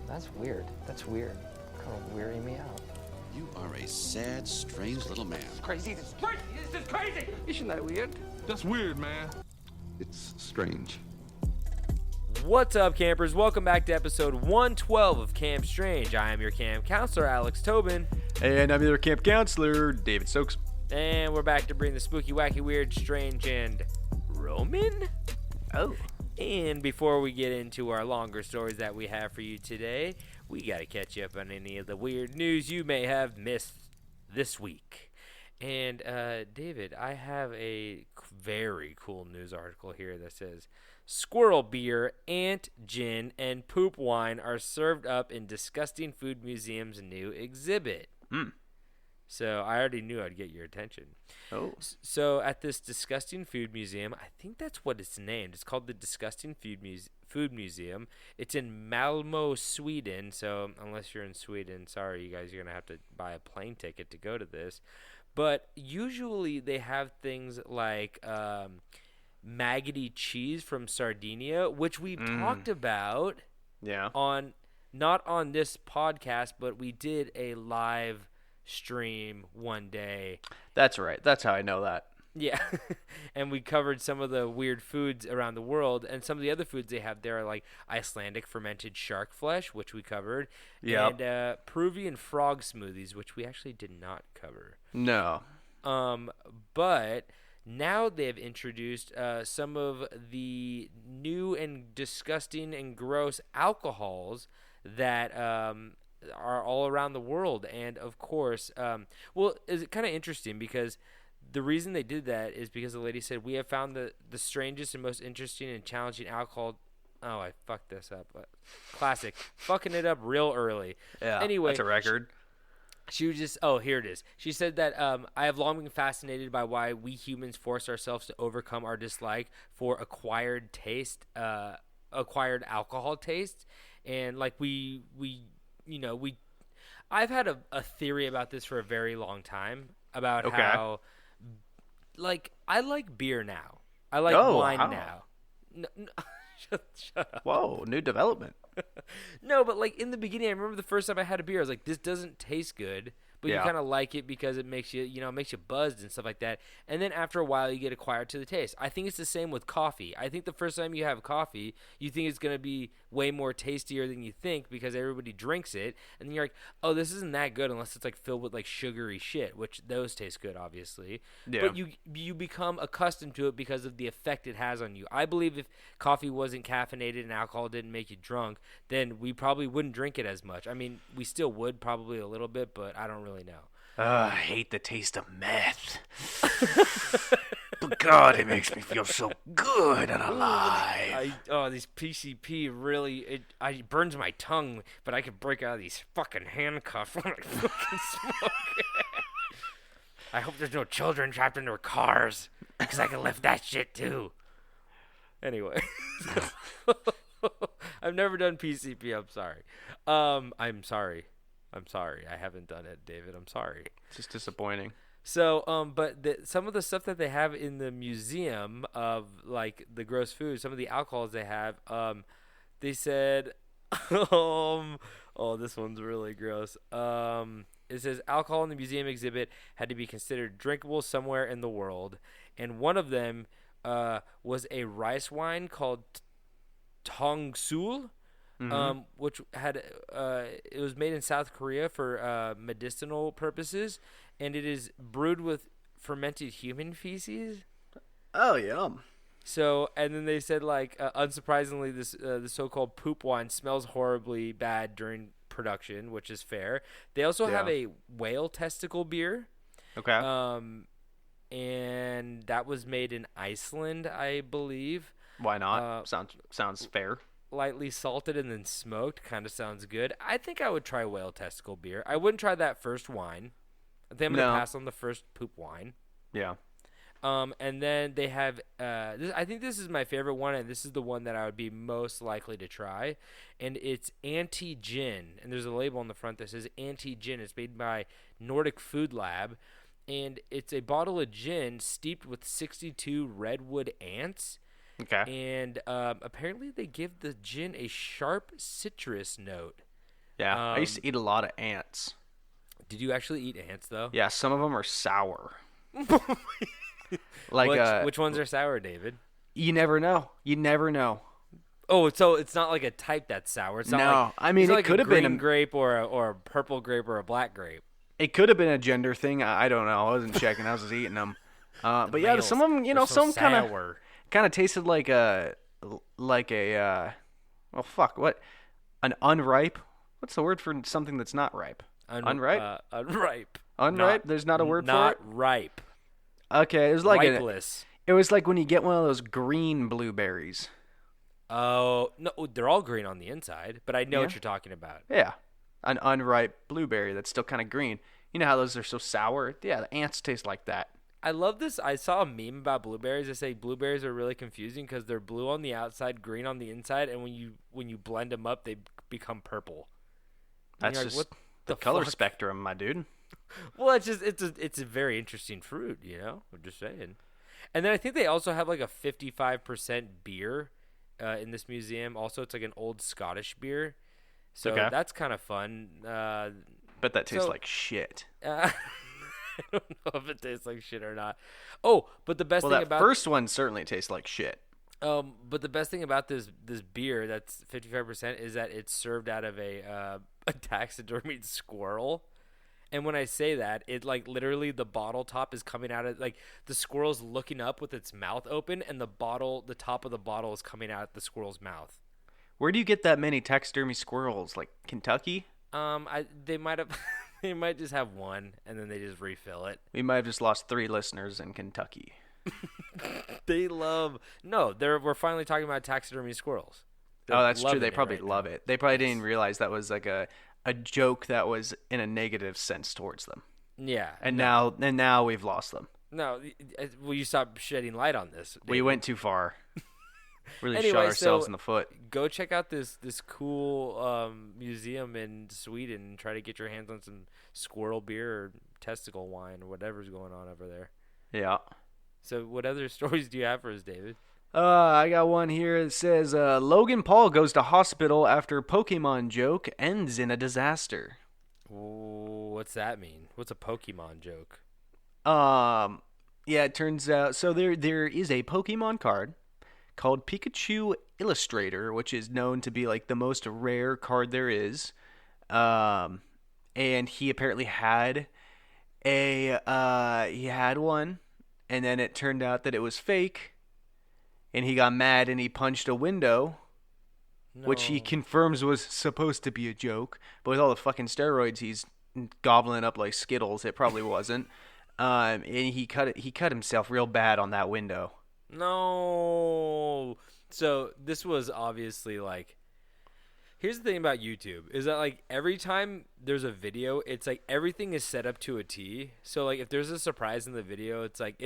That's weird. That's weird. Kind of weirding me out. You are a sad, strange little man. Crazy. This is crazy. Isn't that weird? That's weird, man. It's strange. What's up, campers? Welcome back to episode 112 of Camp Strange. I am your camp counselor, Alex Tobin. And I'm your camp counselor, David Stokes. And we're back to bring the spooky, wacky, weird, strange, and Roman? Oh. And before we get into our longer stories that we have for you today, we got to catch you up on any of the weird news you may have missed this week. And, David, I have a very cool news article here that says, squirrel beer, ant gin, and poop wine are served up in Disgusting Food Museum's new exhibit. So I already knew I'd get your attention. Oh. So at this Disgusting Food Museum, I think that's what it's named. It's called the Disgusting Food Museum. It's in Malmo, Sweden. So unless you're in Sweden, sorry, you guys, you're going to have to buy a plane ticket to go to this. But usually they have things like maggoty cheese from Sardinia, which we've talked about not on this podcast, but we did a live stream one day. That's right. That's how I know that. Yeah. And we covered some of the weird foods around the world, and some of the other foods they have there are like Icelandic fermented shark flesh, which we covered, and Peruvian frog smoothies, which we actually did not cover. No. But now they've introduced some of the new and disgusting and gross alcohols that are all around the world. And of course, it's kind of interesting because the reason they did that is because the lady said, we have found the strangest and most interesting and challenging alcohol. Oh, I fucked this up. Classic. Fucking it up real early. Yeah, anyway, that's a record. She was just, here it is. She said that I have long been fascinated by why we humans force ourselves to overcome our dislike for acquired alcohol taste. And like I've had a theory about this for a very long time about how, like, I like beer now. I like wine now. No, shut up. Whoa, new development. No, but like in the beginning, I remember the first time I had a beer, I was like, this doesn't taste good. But you kind of like it because it makes you, it makes you buzzed and stuff like that. And then after a while, you get acquired to the taste. I think it's the same with coffee. I think the first time you have coffee, you think it's going to be way more tastier than you think because everybody drinks it. And then you're like, oh, this isn't that good unless it's like filled with like sugary shit, which those taste good, obviously. Yeah. But you become accustomed to it because of the effect it has on you. I believe if coffee wasn't caffeinated and alcohol didn't make you drunk, then we probably wouldn't drink it as much. I mean, we still would probably a little bit, but I don't really know. I hate the taste of meth. But God, it makes me feel so good and alive. These PCP really, it burns my tongue, but I could break out of these fucking handcuffs when I fucking smoke. I hope there's no children trapped in their cars, because I can lift that shit too. Anyway. I've never done PCP, I'm sorry. I'm sorry. I haven't done it, David. I'm sorry. It's just disappointing. So, but some of the stuff that they have in the museum of, like, the gross food, some of the alcohols they have, they said, this one's really gross. It says, alcohol in the museum exhibit had to be considered drinkable somewhere in the world. And one of them was a rice wine called Tongsul. Which had it was made in South Korea for medicinal purposes, and it is brewed with fermented human feces. Oh, yum. So, and then they said, like, unsurprisingly, the so-called poop wine smells horribly bad during production, which is fair. They also have a whale testicle beer. Okay. And that was made in Iceland, I believe. Why not? Sounds fair. Lightly salted and then smoked. Kind of sounds good. I think I would try whale testicle beer. I wouldn't try that first wine. I think I'm going to pass on the first poop wine. Yeah. And then they have I think this is my favorite one, and this is the one that I would be most likely to try. And it's anti-gin. And there's a label on the front that says anti-gin. It's made by Nordic Food Lab. And it's a bottle of gin steeped with 62 redwood ants. Okay. And apparently they give the gin a sharp citrus note. Yeah, I used to eat a lot of ants. Did you actually eat ants, though? Yeah, some of them are sour. Like which ones are sour, David? You never know. You never know. Oh, so it's not like a type that's sour. It's not No, like, I mean, it's not it like could a have been green a- grape or a purple grape or a black grape. It could have been a gender thing. I don't know. I wasn't checking. I was just eating them. But yeah, Males, some of them, they're so some sour. kind of tasted like a well, fuck, what? An unripe? What's the word for something that's not ripe? Unripe? Unripe. Unripe? There's not a word for Not it? ripe. Okay, it was like Ripeless. it was like when you get one of those green blueberries. Oh, no, they're all green on the inside, but I know what you're talking about. Yeah. An unripe blueberry that's still kind of green. You know how those are so sour? Yeah, the ants taste like that. I love this. I saw a meme about blueberries. They say blueberries are really confusing because they're blue on the outside, green on the inside, and when you blend them up, they become purple. And That's you're like, just what the color fuck? spectrum, my dude. Well, it's a very interesting fruit, you know. I'm just saying. And then I think they also have like a 55% beer in this museum. Also, it's like an old Scottish beer, so Okay. that's kind of fun. But that tastes So- like shit. I don't know if it tastes like shit or not. Oh, but the best Well, thing that about first one certainly tastes like shit. but the best thing about this beer that's 55% is that it's served out of a taxidermied squirrel. And when I say that, it like literally the bottle top is coming out of like the squirrel's looking up with its mouth open, and the top of the bottle is coming out the squirrel's mouth. Where do you get that many taxidermy squirrels? Like Kentucky? They might have, they might just have one, and then they just refill it. We might have just lost 3 listeners in Kentucky. They love we're finally talking about taxidermy squirrels. They're Oh, that's true. loving They it probably right love now. it. They probably didn't realize that was like a joke that was in a negative sense towards them. Yeah, And now we've lost them. no, will you stop shedding light on this? We David? went too far. Really Anyway, shot ourselves so- in the foot. Go check out this cool museum in Sweden and try to get your hands on some squirrel beer or testicle wine or whatever's going on over there. Yeah. So, what other stories do you have for us, David? I got one here that says Logan Paul goes to hospital after Pokemon joke ends in a disaster. Ooh, what's that mean? What's a Pokemon joke? Yeah, it turns out so there is a Pokemon card called Pikachu Illustrator, which is known to be like the most rare card there is. And he apparently had one, and then it turned out that it was fake, and he got mad and he punched a window, which he No. confirms was supposed to be a joke, but with all the fucking steroids he's gobbling up like Skittles, it probably wasn't. And he cut himself real bad on that window. No. So this was obviously like. Here's the thing about YouTube is that like every time there's a video, it's like everything is set up to a T. So like if there's a surprise in the video, it's like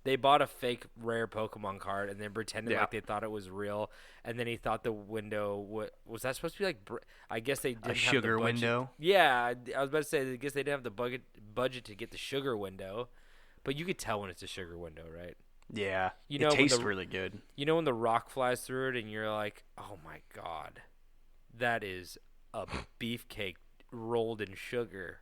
they bought a fake rare Pokemon card and then pretended Yeah. like they thought it was real, and then he thought the window was that supposed to be like I guess they didn't A have the sugar budget. window? Yeah, I was about to say I guess they didn't have the budget to get the sugar window, but you could tell when it's a sugar window, right? Yeah, You know, it when tastes the- really good. You know when the rock flies through it and you're like, oh my god, that is a beefcake rolled in sugar.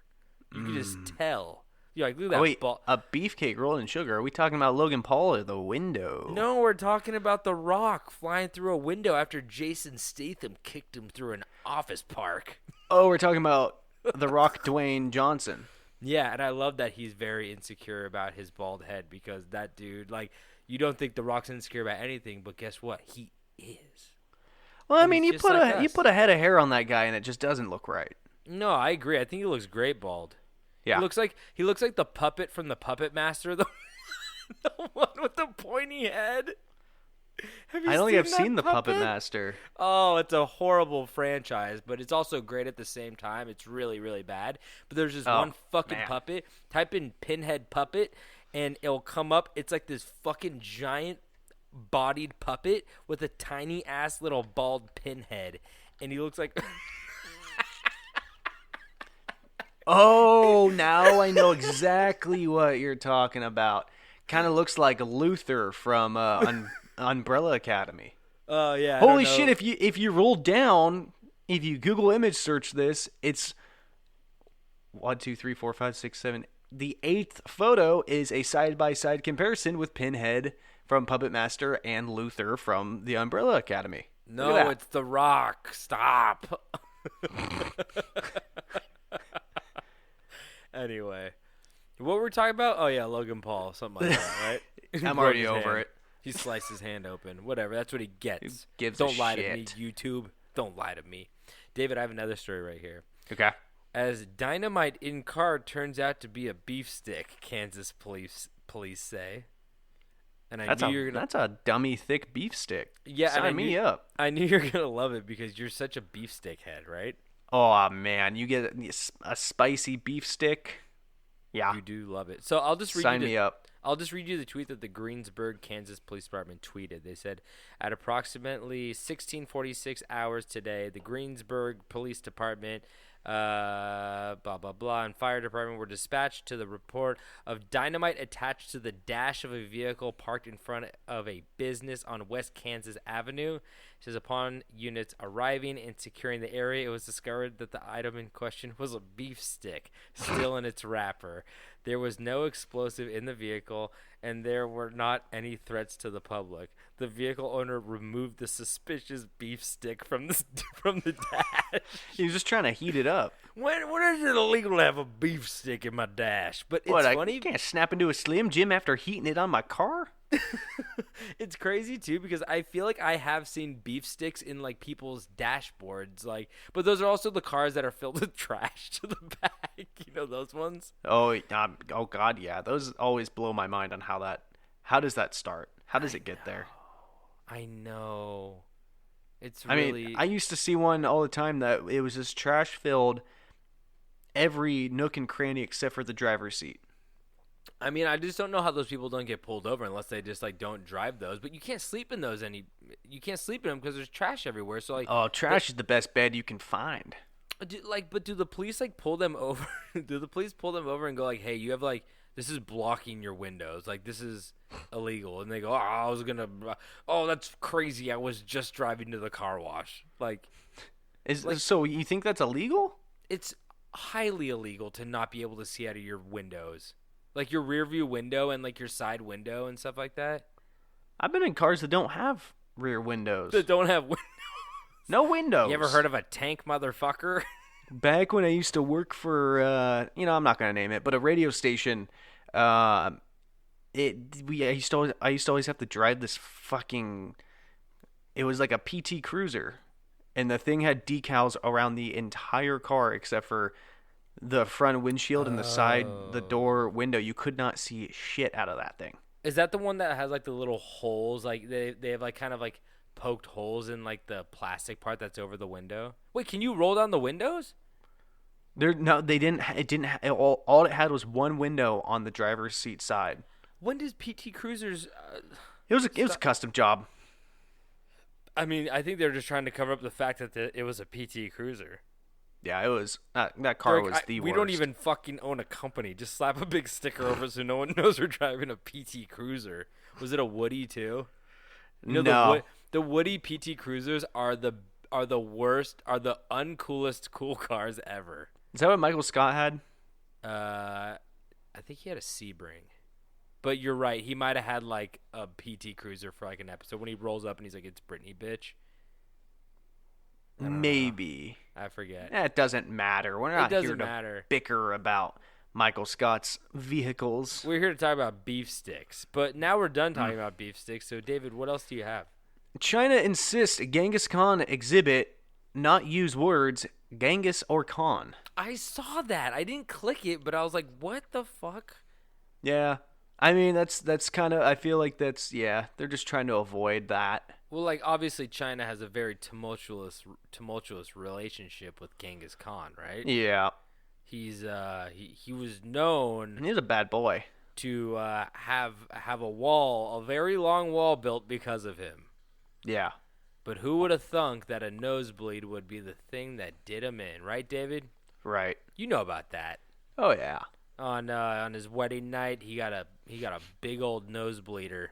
You can just tell. You're like, look at that Oh wait, ball. a beefcake rolled in sugar? Are we talking about Logan Paul or the window? No, we're talking about the rock flying through a window after Jason Statham kicked him through an office park. Oh, we're talking about the Rock Dwayne Johnson. Yeah, and I love that he's very insecure about his bald head because that dude, like, you don't think the Rock's insecure about anything, but guess what? He is. Well, I And mean, he's you just like you us. put a head of hair on that guy and it just doesn't look right. No, I agree. I think he looks great bald. Yeah. He looks like the puppet from the Puppet Master, the one with the pointy head. Have you I don't think I've that seen the Puppet Master. Oh, it's a horrible franchise, but it's also great at the same time. It's really, really bad. But there's just Oh, one fucking man. puppet. Type in Pinhead puppet, and it'll come up. It's like this fucking giant bodied puppet with a tiny ass little bald pinhead, and he looks like. Oh, now I know exactly what you're talking about. Kind of looks like Luther from Umbrella Academy. Oh yeah. Holy shit! If you roll down, if you Google image search this, it's 1, 2, 3, 4, 5, 6, 7. The 8th photo is a side-by-side comparison with Pinhead from Puppet Master and Luther from the Umbrella Academy. No, it's The Rock. Stop. Anyway, what were we talking about? Oh yeah, Logan Paul, something like that, right? I'm already over it. He sliced his hand open. Whatever. That's what he gets. Who gives Don't a lie shit? to me, YouTube. Don't lie to me. David, I have another story right here. Okay. As dynamite in car turns out to be a beef stick, Kansas police say. And That's a dummy thick beef stick. Yeah, sign me up. I knew you were gonna love it because you're such a beef stick head, right? Oh man, you get a spicy beef stick. Yeah, You do love it. So I'll just read sign you me up. I'll just read you the tweet that the Greensburg, Kansas Police Department tweeted. They said, at approximately 16:46 hours today, the Greensburg Police Department, blah, blah, blah, and fire department were dispatched to the report of dynamite attached to the dash of a vehicle parked in front of a business on West Kansas Avenue. It says, upon units arriving and securing the area, it was discovered that the item in question was a beef stick still in its wrapper. There was no explosive in the vehicle, and there were not any threats to the public. The vehicle owner removed the suspicious beef stick from the dash. He was just trying to heat it up. When is it illegal to have a beef stick in my dash? But it's funny. I can't snap into a Slim Jim after heating it on my car? It's crazy too because I feel like I have seen beef sticks in like people's dashboards, but those are also the cars that are filled with trash to the back. You know those ones? Oh God, yeah. Those always blow my mind on how does that start? How does it get there? I know. It's I really. mean, I used to see one all the time that it was just trash filled every nook and cranny except for the driver's seat. I mean, I just don't know how those people don't get pulled over unless they just don't drive those. But you can't sleep in those you can't sleep in them because there's trash everywhere. So trash is the best bed you can find. But do the police pull them over? Do the police pull them over and go hey, you have this is blocking your windows. This is illegal. And they go, that's crazy. I was just driving to the car wash. So you think that's illegal? It's highly illegal to not be able to see out of your windows. Your rear view window and your side window and stuff like that. I've been in cars that don't have rear windows. That don't have windows. No windows. You ever heard of a tank, motherfucker? Back when I used to work for, I'm not gonna name it, but a radio station. I used to always have to drive this fucking. It was like a PT Cruiser, and the thing had decals around the entire car except for the front windshield and the side, the door window. You could not see shit out of that thing. Is that the one that has the little holes? They have kind of poked holes in the plastic part that's over the window. Wait, can you roll down the windows? They didn't. It didn't. All it had was one window on the driver's seat side. When does PT Cruisers? It was a custom job. I mean, I think they're just trying to cover up the fact that it was a PT Cruiser. Yeah, it was. That car was the worst. We don't even fucking own a company. Just slap a big sticker over so no one knows we're driving a PT Cruiser. Was it a Woody too? No. The Woody PT Cruisers are the worst, are the uncoolest cool cars ever. Is that what Michael Scott had? I think he had a Sebring. But you're right. He might have had a PT Cruiser for an episode when he rolls up and he's like, "It's Britney, bitch." Maybe. I forget. It doesn't matter. We're not here to to bicker about Michael Scott's vehicles. We're here to talk about beef sticks. But now we're done talking about beef sticks. So, David, what else do you have? China insists Genghis Khan exhibit not use words Genghis or Khan. I saw that. I didn't click it, but I was like, what the fuck? Yeah. I mean, that's kind of, I feel like that's, yeah, they're just trying to avoid that. Well, obviously China has a very tumultuous relationship with Genghis Khan, right? Yeah. He's he was known. He's a bad boy. To have a very long wall built because of him. Yeah. But who would have thunk that a nosebleed would be the thing that did him in, right, David? Right. You know about that. Oh yeah. On his wedding night, he got a big old nosebleeder.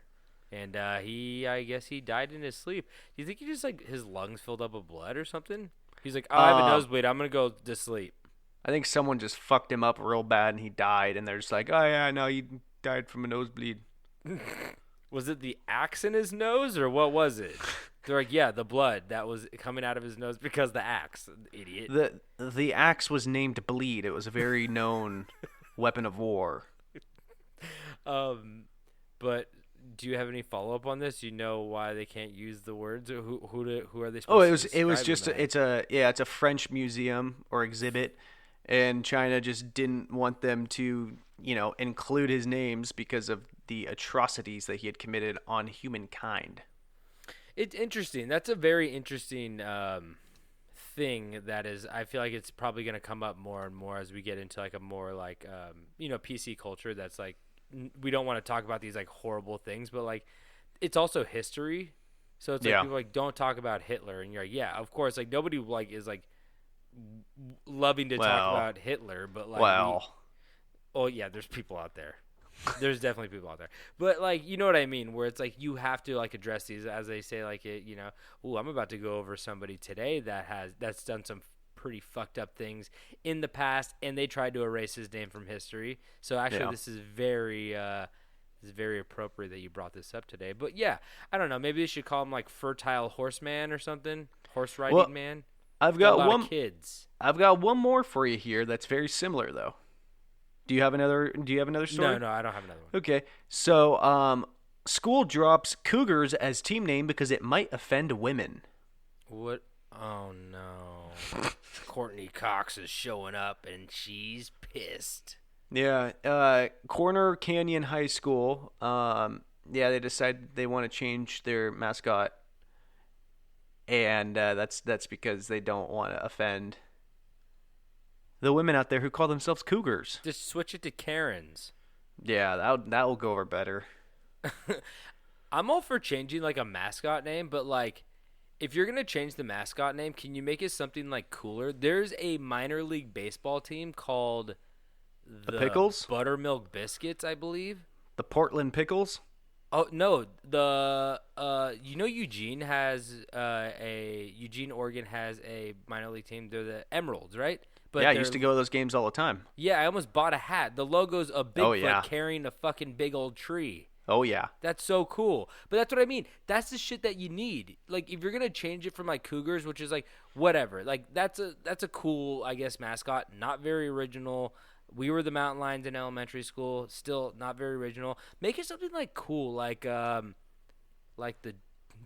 And I guess he died in his sleep. Do you think he just like his lungs filled up with blood or something? He's like, oh, I have a nosebleed. I'm gonna go to sleep. I think someone just fucked him up real bad and he died, and they're just like, oh yeah, no, he died from a nosebleed. Was it the axe in his nose or what was it? They're like, yeah, the blood that was coming out of his nose because the axe, idiot. The axe was named Bleed. It was a very known weapon of war. But do you have any follow up on this? Do you know why they can't use the words? Or who are they supposed Oh, to it was describe just them as? it's a French museum or exhibit, and China just didn't want them to, include his names because of the atrocities that he had committed on humankind. It's interesting. That's a very interesting thing that is, I feel like it's probably going to come up more and more as we get into like a more like PC culture that's like we don't want to talk about these like horrible things, but like it's also history. So it's like people like don't talk about Hitler, and you're like, yeah, of course, like nobody like is like loving to talk about Hitler, but like oh yeah, there's people out there. There's definitely people out there, but like you know what I mean, where it's like you have to like address these as they say, like ooh, I'm about to go over somebody today that's done some pretty fucked up things in the past, and they tried to erase his name from history. So actually, this is very appropriate that you brought this up today. But yeah, I don't know, maybe they should call him like Fertile Horseman or something, horse riding man. I've got one kids. I've got one more for you here that's very similar though. Do you have another story? No, I don't have another one. Okay. So, school drops Cougars as team name because it might offend women. What? Oh, no. Courtney Cox is showing up, and she's pissed. Yeah. Corner Canyon High School, they decided they want to change their mascot, and that's because they don't want to offend the women out there who call themselves Cougars. Just switch it to Karens. Yeah, that will go over better. I'm all for changing like a mascot name, but like if you're gonna change the mascot name, can you make it something like cooler? There's a minor league baseball team called the Pickles, Buttermilk Biscuits, I believe. The Portland Pickles. Oh no, the Eugene, Oregon has a minor league team. They're the Emeralds, right? But yeah, I used to go to those games all the time. Yeah, I almost bought a hat. The logo's a Bigfoot carrying a fucking big old tree. Oh, yeah. That's so cool. But that's what I mean. That's the shit that you need. Like, if you're going to change it from, like, Cougars, which is, like, whatever. Like, that's a cool, I guess, mascot. Not very original. We were the Mountain Lions in elementary school. Still not very original. Make it something, like, cool. Like the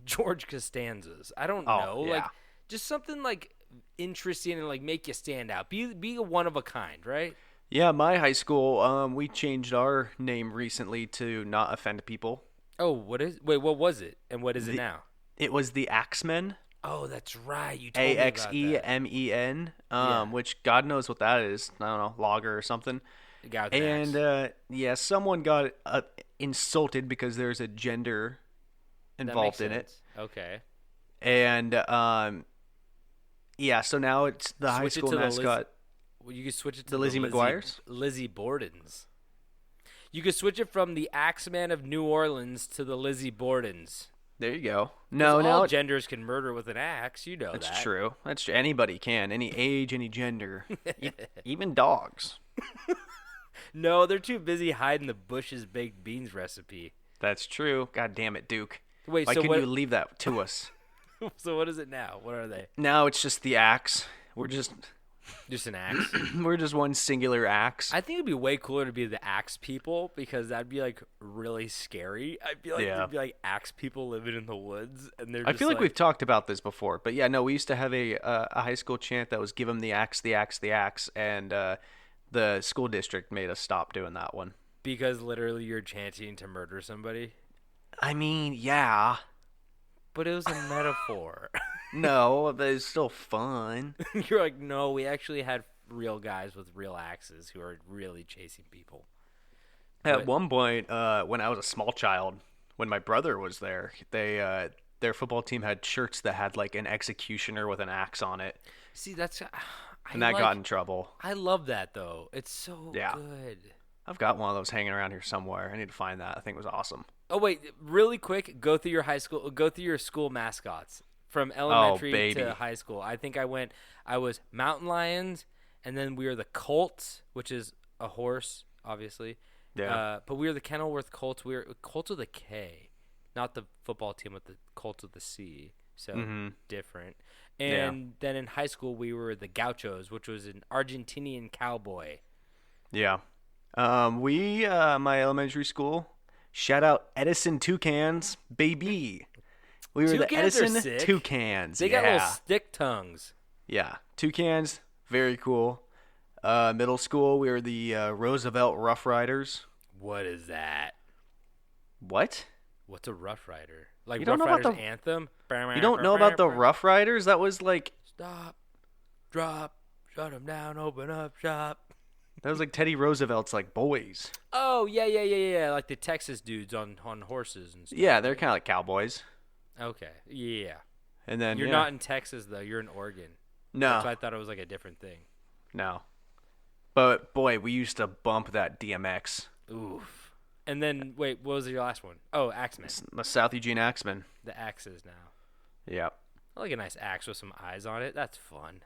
George Costanzas. I don't know. Yeah. Like, just something, like, interesting and like make you stand out. Be a one of a kind, right? Yeah, my high school, we changed our name recently to not offend people. Oh, what was it? And what is it now? It was the Axemen. Oh, that's right. You told me about that. Axemen, which God knows what that is. I don't know, logger or something. The guy with an axe. Someone got insulted because there's a gender involved in it. Okay. And so now it's the high school mascot. You could switch it to the Lizzie McGuires? Lizzie Bordens. You could switch it from the Axeman of New Orleans to the Lizzie Bordens. There you go. All genders can murder with an axe. You know that's that. True. That's true. Anybody can. Any age, any gender. Even dogs. No, they're too busy hiding the Bush's baked beans recipe. That's true. God damn it, Duke. Wait, Why couldn't you leave that to us? So what is it now? What are they? Now it's just the axe. We're just an axe. We're just one singular axe. I think it'd be way cooler to be the axe people because that'd be like really scary. I feel like there'd be like axe people living in the woods, and they're. I feel like we've talked about this before, but yeah, no, we used to have a high school chant that was "Give 'em the axe, the axe, the axe," and the school district made us stop doing that one because literally you're chanting to murder somebody. I mean, yeah. But it was a metaphor. No, but it's still fun. You're like, no, we actually had real guys with real axes who are really chasing people. At one point, when I was a small child, when my brother was there, they their football team had shirts that had like an executioner with an axe on it. See, that's and that got in trouble. I love that though. It's so good. I've got one of those hanging around here somewhere. I need to find that. I think it was awesome. Oh wait, really quick, go through your school mascots from elementary to high school. I think I was Mountain Lions, and then we were the Colts, which is a horse, obviously. Yeah. But we were the Kenilworth Colts. We were Colts with a K, not the football team with the Colts with the C. So different. And then in high school we were the Gauchos, which was an Argentinian cowboy. Yeah. My elementary school, shout out Edison Toucans, baby. We were the Edison Toucans. They got little stick tongues. Yeah. Toucans, very cool. Middle school, we were the Roosevelt Rough Riders. What is that? What? What's a Rough Rider? Like you don't Rough know about Riders the anthem? You don't know about the Rough Riders? That was like stop, drop, shut them down, open up shop. That was like Teddy Roosevelt's like boys. Oh yeah, like the Texas dudes on horses and stuff. Yeah, they're kind of like cowboys. Okay, yeah. And then you're not in Texas though. You're in Oregon. No, that's why I thought it was like a different thing. No, but boy, we used to bump that DMX. Oof. And then wait, what was your last one? Oh, Axeman. The South Eugene Axeman. The axes now. Yep. I like a nice axe with some eyes on it. That's fun.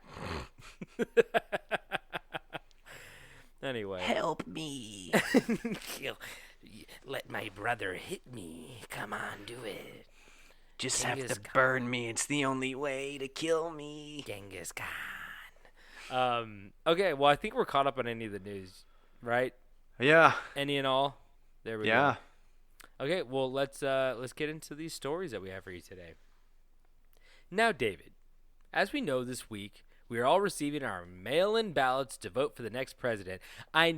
Anyway. Help me. Let my brother hit me. Come on, do it. Just Genghis have to Khan. burn me. It's the only way to kill me. Genghis Khan. Okay, well, I think we're caught up on any of the news, right? Yeah. Any and all? There we go. Okay, well, let's get into these stories that we have for you today. Now, David, as we know this week, we are all receiving our mail-in ballots to vote for the next president. I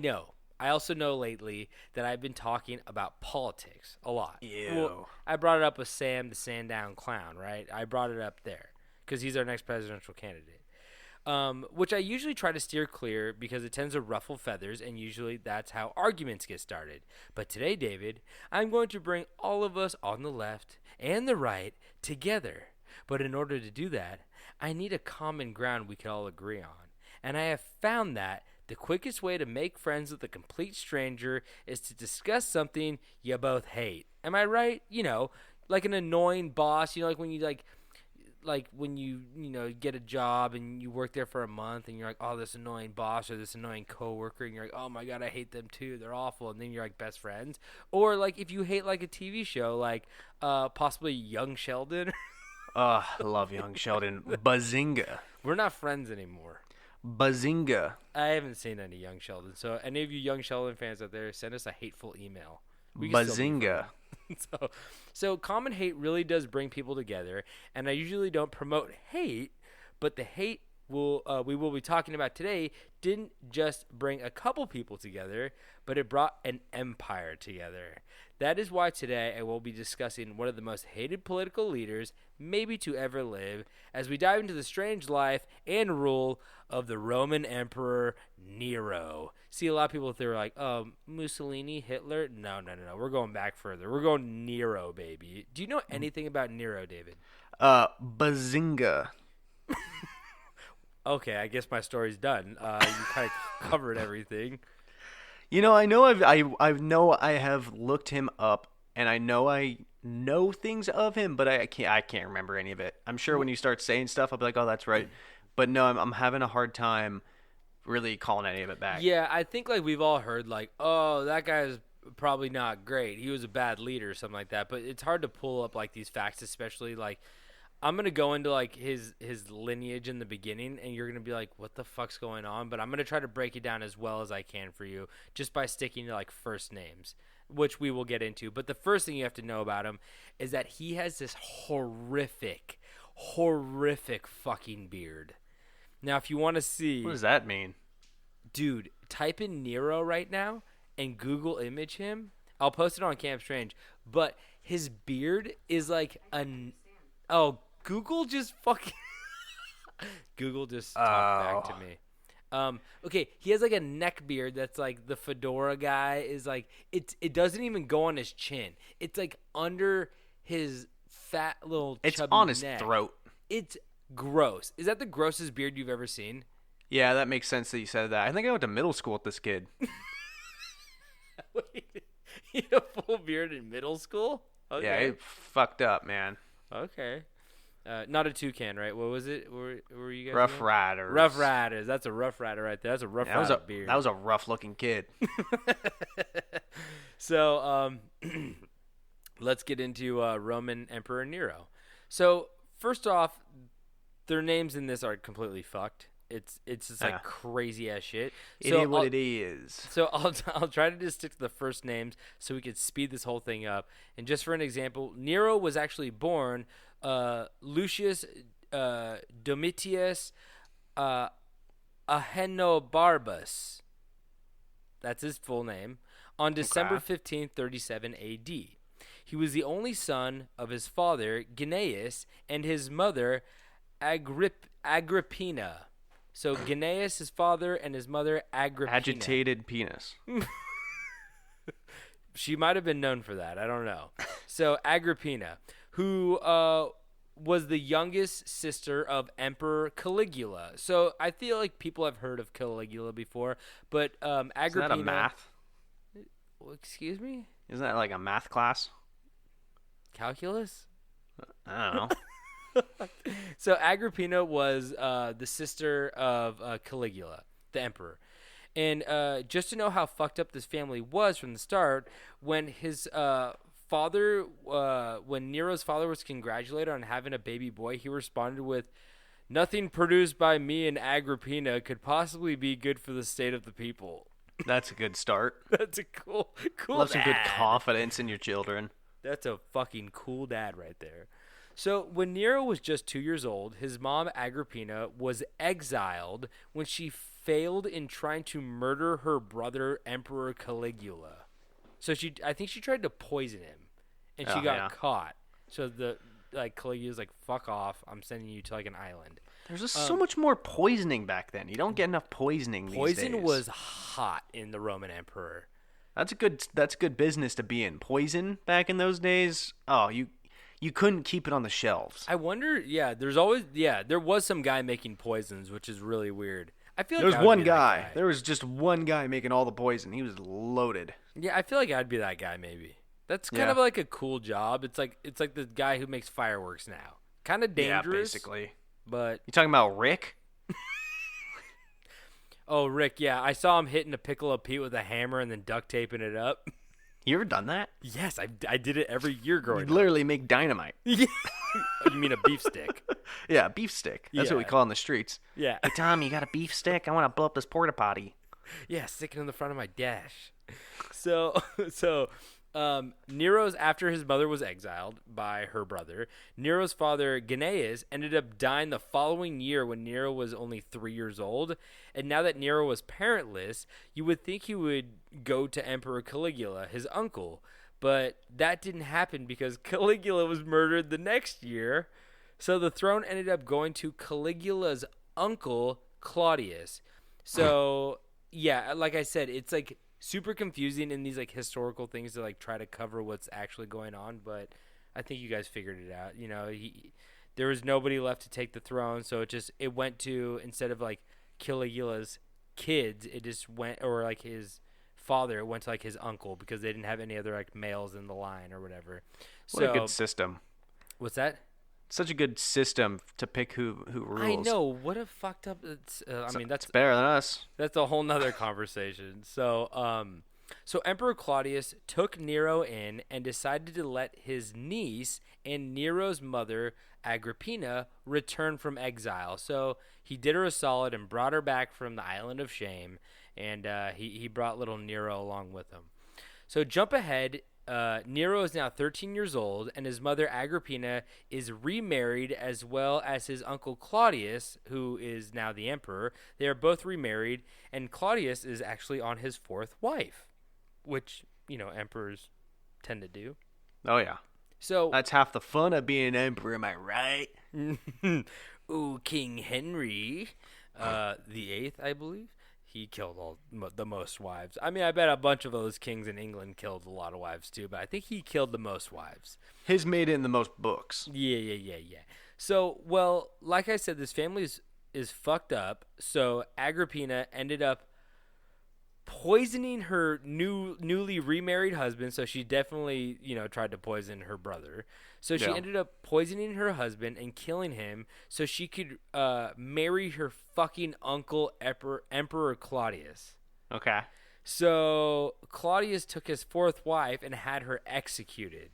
also know lately that I've been talking about politics a lot. Ew. Well, I brought it up with Sam the Sandown Clown, right? I brought it up there because he's our next presidential candidate, which I usually try to steer clear because it tends to ruffle feathers, and usually that's how arguments get started. But today, David, I'm going to bring all of us on the left and the right together. But in order to do that, I need a common ground we can all agree on. And I have found that the quickest way to make friends with a complete stranger is to discuss something you both hate. Am I right? You know, like an annoying boss, like when you like when you get a job and you work there for a month and you're like, oh, this annoying boss or this annoying coworker, and you're like, oh my god, I hate them too, they're awful, and then you're like best friends. Or like if you hate like a TV show, like possibly Young Sheldon. I love Young Sheldon. Bazinga. We're not friends anymore. Bazinga. I haven't seen any Young Sheldon, so any of you Young Sheldon fans out there, send us a hateful email. Bazinga. So common hate really does bring people together, and I usually don't promote hate, but the hate we will be talking about today didn't just bring a couple people together, but it brought an empire together. That is why today I will be discussing one of the most hated political leaders maybe to ever live, as we dive into the strange life and rule of the Roman Emperor Nero. See, a lot of people they're like, Mussolini, Hitler? No. We're going back further. We're going Nero, baby. Do you know anything about Nero, David? Bazinga. Okay, I guess my story's done. You kind of covered everything. I know I have looked him up, and I know things of him, but I can't remember any of it. I'm sure when you start saying stuff, I'll be like, oh, that's right. But no, I'm having a hard time really calling any of it back. Yeah, I think like we've all heard like, oh, that guy's probably not great. He was a bad leader or something like that. But it's hard to pull up like these facts, especially like I'm going to go into like his lineage in the beginning, and you're going to be like, what the fuck's going on? But I'm going to try to break it down as well as I can for you just by sticking to like first names, which we will get into. But the first thing you have to know about him is that he has this horrific fucking beard. Now, if you want to see... What does that mean? Dude, type in Nero right now and Google image him. I'll post it on Camp Strange. But his beard is like Oh, Google just fucking... Google just talked back to me. Okay, he has like a neck beard that's like the fedora guy is like... It doesn't even go on his chin. It's like under his fat little chubby It's on his neck. throat. It's gross. Is that the grossest beard you've ever seen? Yeah, that makes sense that you said that. I think I went to middle school with this kid. Wait, He had a full beard in middle school? Okay. Yeah, he fucked up, man. Okay. Not a toucan, right? What was it? What were you guys? Rough again? Riders. Rough Riders. That's a Rough Rider right there. That's a Rough Rider beard. That was a rough-looking kid. So, let's get into Roman Emperor Nero. So, first off, their names in this are completely fucked. It's just like crazy ass shit. It is what it is. So I'll try to just stick to the first names so we can speed this whole thing up. And just for an example, Nero was actually born Lucius Domitius Ahenobarbus. That's his full name. On December 15th, 37 A.D. He was the only son of his father Gnaeus and his mother Agrippina. So Gnaeus, his father, and his mother Agrippina. Agitated penis. She might have been known for that. I don't know. So Agrippina, who was the youngest sister of Emperor Caligula. So I feel like people have heard of Caligula before, but Agrippina. Isn't that a math? Excuse me? Isn't that like a math class? Calculus? I don't know. So Agrippina was the sister of Caligula, the emperor. And just to know how fucked up this family was from the start, when his when Nero's father was congratulated on having a baby boy, he responded with, "Nothing produced by me and Agrippina could possibly be good for the state of the people." That's a good start. That's a cool Love some good dad. confidence in your children. That's a fucking cool dad right there. So when Nero was just 2 years old, his mom Agrippina was exiled when she failed in trying to murder her brother Emperor Caligula. So I think she tried to poison him, and she got caught. So Caligula's like, "Fuck off! I'm sending you to like an island." There's just so much more poisoning back then. You don't get enough poisoning these days. Poison was hot in the Roman Emperor. That's good business to be in. Poison back in those days. Oh, you couldn't keep it on the shelves. I wonder. Yeah, there was some guy making poisons, which is really weird. I feel like There was I would one be that guy. There was just one guy making all the poison. He was loaded. Yeah, I feel like I'd be that guy maybe. That's kind of like a cool job. It's like the guy who makes fireworks now. Kind of dangerous. Yeah, basically. But you talking about Rick? Oh, Rick, yeah. I saw him hitting a pickle of Pete with a hammer and then duct taping it up. You ever done that? Yes, I did it every year growing up. You literally make dynamite. Yeah. You mean a beef stick? Yeah, beef stick. That's what we call it in the streets. Yeah. Hey, Tom, you got a beef stick? I want to blow up this porta potty. Yeah, stick it in the front of my dash. So Nero's, after his mother was exiled by her brother, Nero's father Gnaeus ended up dying the following year when Nero was only 3 years old. And now that Nero was parentless, you would think he would go to Emperor Caligula, his uncle. But that didn't happen because Caligula was murdered the next year. So the throne ended up going to Caligula's uncle, Claudius. So, yeah, like I said, it's like super confusing in these like historical things to like try to cover what's actually going on, but I think you guys figured it out. You know, there was nobody left to take the throne, so it went to, instead of like Caligula's kids, it just went, or like his father, it went to like his uncle because they didn't have any other like males in the line or whatever. What a good system. What's that? Such a good system to pick who rules. I know. What a fucked up. It's better than us. That's a whole nother conversation. So Emperor Claudius took Nero in and decided to let his niece and Nero's mother, Agrippina, return from exile. So he did her a solid and brought her back from the island of shame, and he brought little Nero along with him. So jump ahead. Nero is now 13 years old, and his mother Agrippina is remarried, as well as his uncle Claudius, who is now the emperor. They are both remarried, and Claudius is actually on his fourth wife, which, you know, emperors tend to do. Oh, yeah. So that's half the fun of being an emperor, am I right? Ooh, King Henry the Eighth, I believe. He killed the most wives. I mean, I bet a bunch of those kings in England killed a lot of wives too, but I think he killed the most wives. His made it in the most books. Yeah. So, well, like I said, this family is fucked up. So Agrippina ended up poisoning her newly remarried husband. So she definitely, tried to poison her brother. So she ended up poisoning her husband and killing him so she could marry her fucking uncle, Emperor Claudius. Okay. So Claudius took his fourth wife and had her executed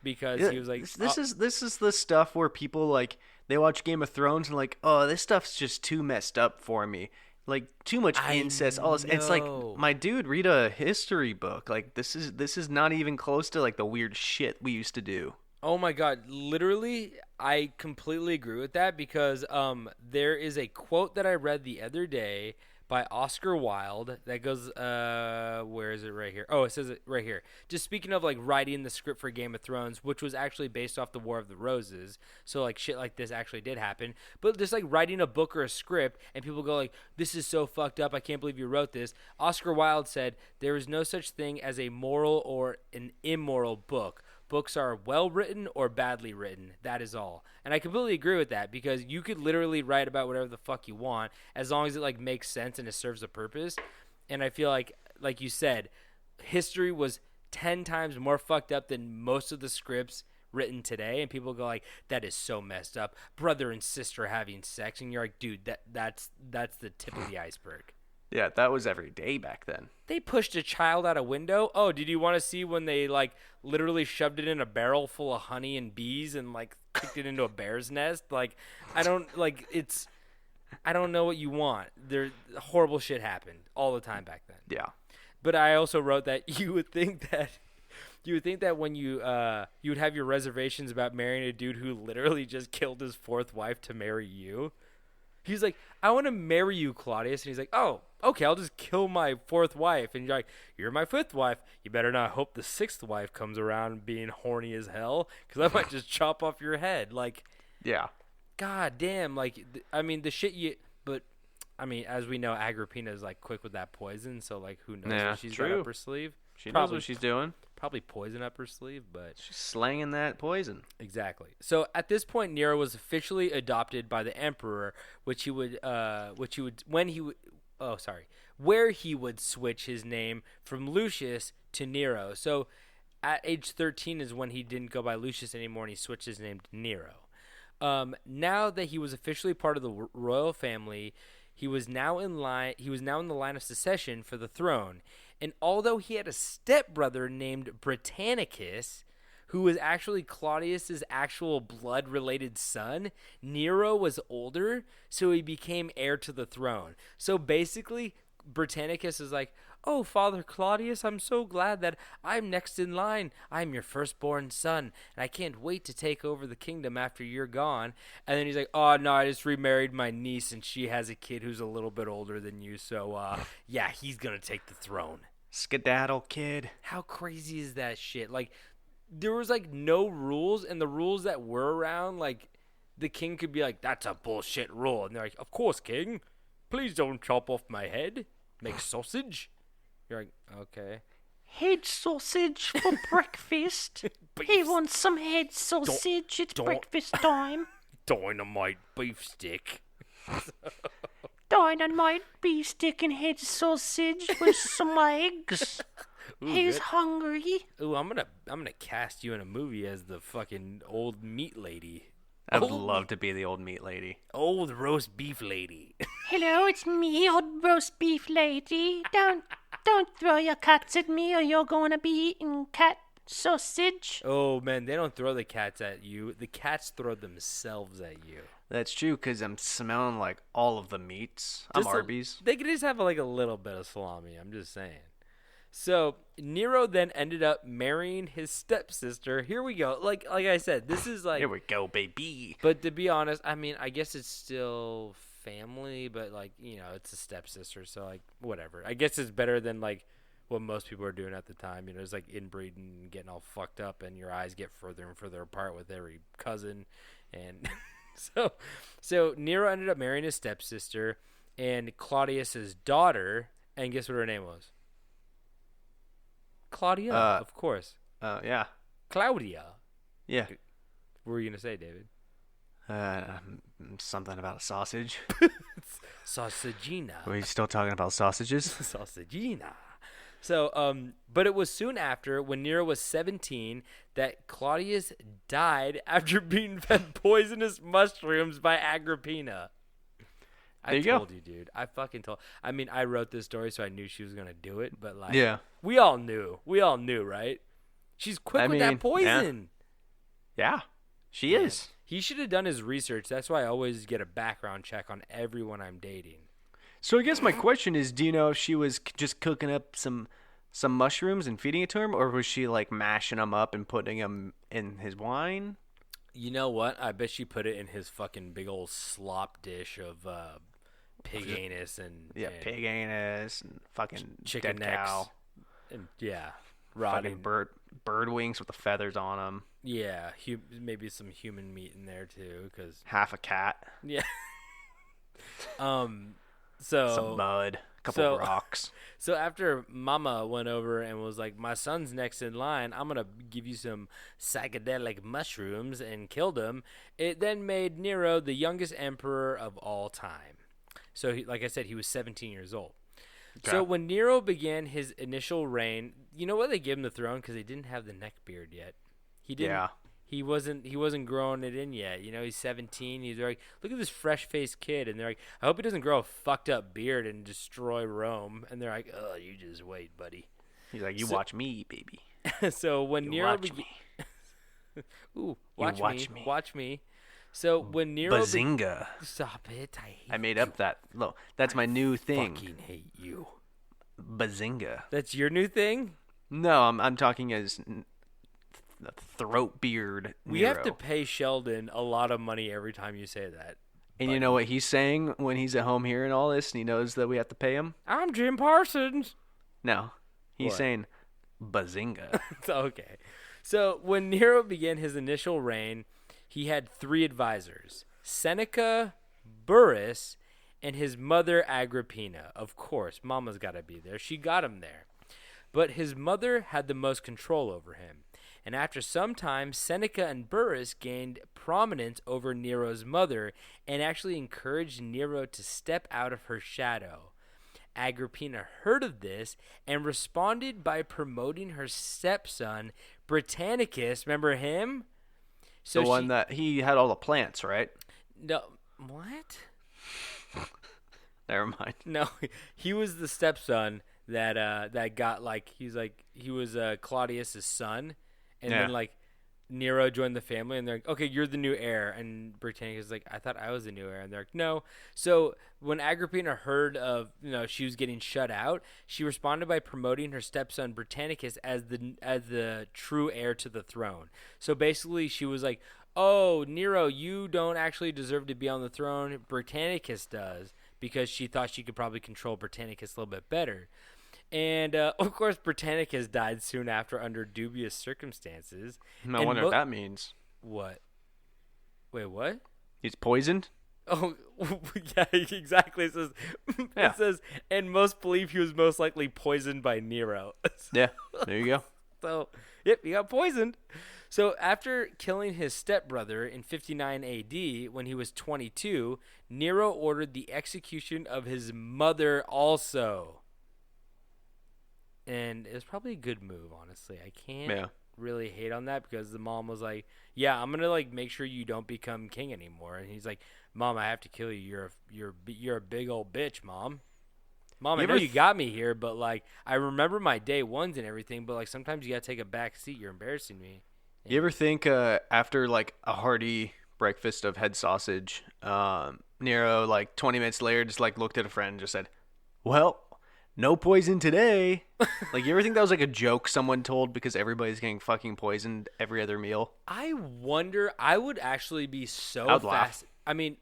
because he was like, this is the stuff where people like they watch Game of Thrones and like, oh, this stuff's just too messed up for me. Like too much incest. All this. It's like, my dude, read a history book. Like this is not even close to like the weird shit we used to do. Oh my God, literally, I completely agree with that because there is a quote that I read the other day by Oscar Wilde that goes, where is it right here? Oh, it says it right here. Just speaking of like writing the script for Game of Thrones, which was actually based off the War of the Roses. So like shit like this actually did happen. But just like writing a book or a script and people go like, this is so fucked up. I can't believe you wrote this. Oscar Wilde said, there is no such thing as a moral or an immoral book. Books are well written or badly written. That is all. And I completely agree with that because you could literally write about whatever the fuck you want as long as it like makes sense and it serves a purpose. And I feel like you said, history was 10 times more fucked up than most of the scripts written today. And people go like, that is so messed up. Brother and sister having sex. And you're like, dude, that's the tip of the iceberg. Yeah, that was every day back then. They pushed a child out a window. Oh, did you want to see when they like literally shoved it in a barrel full of honey and bees and like kicked it into a bear's nest? Like, I don't know what you want. Horrible shit happened all the time back then. Yeah. But I also wrote that you would think that when you would have your reservations about marrying a dude who literally just killed his fourth wife to marry you. He's like, I want to marry you, Claudius. And he's like, oh, okay, I'll just kill my fourth wife. And you're like, you're my fifth wife. You better not hope the sixth wife comes around being horny as hell because I might just chop off your head. Like, yeah. God damn. Like, the shit but, as we know, Agrippina is, like, quick with that poison. So, like, who knows what she's got up her sleeve. She knows what she's doing. Probably poison up her sleeve, but she's slanging that poison. Exactly. So at this point, Nero was officially adopted by the emperor, where he would switch his name from Lucius to Nero. So at age 13 is when he didn't go by Lucius anymore, and he switched his name to Nero. Now that he was officially part of the royal family, he was now in the line of succession for the throne. And although he had a stepbrother named Britannicus, who was actually Claudius's actual blood-related son, Nero was older, so he became heir to the throne. So basically, Britannicus is like, oh, Father Claudius, I'm so glad that I'm next in line. I'm your firstborn son, and I can't wait to take over the kingdom after you're gone. And then he's like, oh, no, I just remarried my niece, and she has a kid who's a little bit older than you, so, yeah, he's going to take the throne. Skedaddle, kid. How crazy is that shit? Like, there was, like, no rules, and the rules that were around, like, the king could be like, that's a bullshit rule. And they're like, of course, king. Please don't chop off my head. Make sausage. You're like, okay. Head sausage for breakfast. He wants some head sausage. It's breakfast time. Dynamite beef stick. Dynamite beef stick and head sausage with some eggs. Ooh, He's good. hungry. Ooh, I'm gonna cast you in a movie as the fucking old meat lady. I'd love to be the old meat lady. Old roast beef lady. Hello, it's me, old roast beef lady. Don't throw your cats at me or you're going to be eating cat sausage. Oh, man, they don't throw the cats at you. The cats throw themselves at you. That's true, because I'm smelling like all of the meats. I'm Arby's. They could just have like a little bit of salami. I'm just saying. So Nero then ended up marrying his stepsister. Here we go. Like I said, this is like... Here we go, baby. But to be honest, I guess it's still family, but like, it's a stepsister. So like, whatever. I guess it's better than like what most people are doing at the time. It's like inbreeding and getting all fucked up and your eyes get further and further apart with every cousin. And so Nero ended up marrying his stepsister and Claudius's daughter. And guess what her name was? Claudia, of course. Yeah. Claudia. Yeah. What were you going to say, David? Something about a sausage. Sausagina. Are we still talking about sausages? Sausagina. But it was soon after, when Nero was 17, that Claudius died after being fed poisonous mushrooms by Agrippina. I told you, dude. I fucking told. I mean, I wrote this story, so I knew she was gonna do it. But like, we all knew. We all knew, right? She's quick with that poison. Yeah, she is. He should have done his research. That's why I always get a background check on everyone I'm dating. So I guess my question is, do you know if she was just cooking up some mushrooms and feeding it to him, or was she like mashing them up and putting them in his wine? You know what? I bet she put it in his fucking big old slop dish of pig anus and pig anus and fucking chicken dead necks. cow. And rotting fucking bird wings with the feathers on them. Yeah, maybe some human meat in there too, cause half a cat. Yeah. So some mud, a couple of rocks. So after Mama went over and was like, "My son's next in line. I'm gonna give you some psychedelic mushrooms," and killed him. It then made Nero the youngest emperor of all time. So, like I said, he was 17 years old. Okay. So when Nero began his initial reign, you know what they gave him the throne? Because he didn't have the neck beard yet. He didn't. Yeah. He wasn't growing it in yet. You know, he's 17. He's like, look at this fresh-faced kid. And they're like, I hope he doesn't grow a fucked-up beard and destroy Rome. And they're like, oh, you just wait, buddy. He's like, you watch me, baby. So when Nero began... Ooh, watch me. So when Nero... Bazinga. Stop it. I made up that. Look, that's my new thing. I fucking hate you. Bazinga. That's your new thing? No, I'm talking as... the throat beard Nero. We have to pay Sheldon a lot of money every time you say that. And you know what he's saying when he's at home hearing all this and he knows that we have to pay him? I'm Jim Parsons. No. He's saying bazinga. Okay. So when Nero began his initial reign, he had 3 advisors. Seneca, Burrus, and his mother Agrippina. Of course, Mama's got to be there. She got him there. But his mother had the most control over him. And after some time, Seneca and Burrus gained prominence over Nero's mother and actually encouraged Nero to step out of her shadow. Agrippina heard of this and responded by promoting her stepson, Britannicus. Remember him? So the one that he had all the plants, right? No. What? Never mind. No, he was the stepson that got he was Claudius's son. And then, Nero joined the family, and they're like, okay, you're the new heir. And Britannicus is like, I thought I was the new heir. And they're like, no. So when Agrippina heard of, she was getting shut out, she responded by promoting her stepson Britannicus as the true heir to the throne. So basically, she was like, oh, Nero, you don't actually deserve to be on the throne. Britannicus does, because she thought she could probably control Britannicus a little bit better. And, of course, Britannicus died soon after under dubious circumstances. I wonder what that means. What? Wait, what? He's poisoned? Oh, yeah, exactly. It says, and most believe he was most likely poisoned by Nero. Yeah, there you go. So, yep, he got poisoned. So after killing his stepbrother in 59 AD, when he was 22, Nero ordered the execution of his mother also. And it was probably a good move, honestly. I can't really hate on that because the mom was like, yeah, I'm going to make sure you don't become king anymore. And he's like, Mom, I have to kill you. You're a big old bitch, Mom. Mom, I know you got me here, but I remember my day ones and everything, but sometimes you got to take a back seat. You're embarrassing me. And you ever think after a hearty breakfast of head sausage, Nero 20 minutes later just looked at a friend and just said, well, no poison today. You ever think that was a joke someone told because everybody's getting fucking poisoned every other meal? I wonder. I would actually be so I'd fast. laugh. I mean,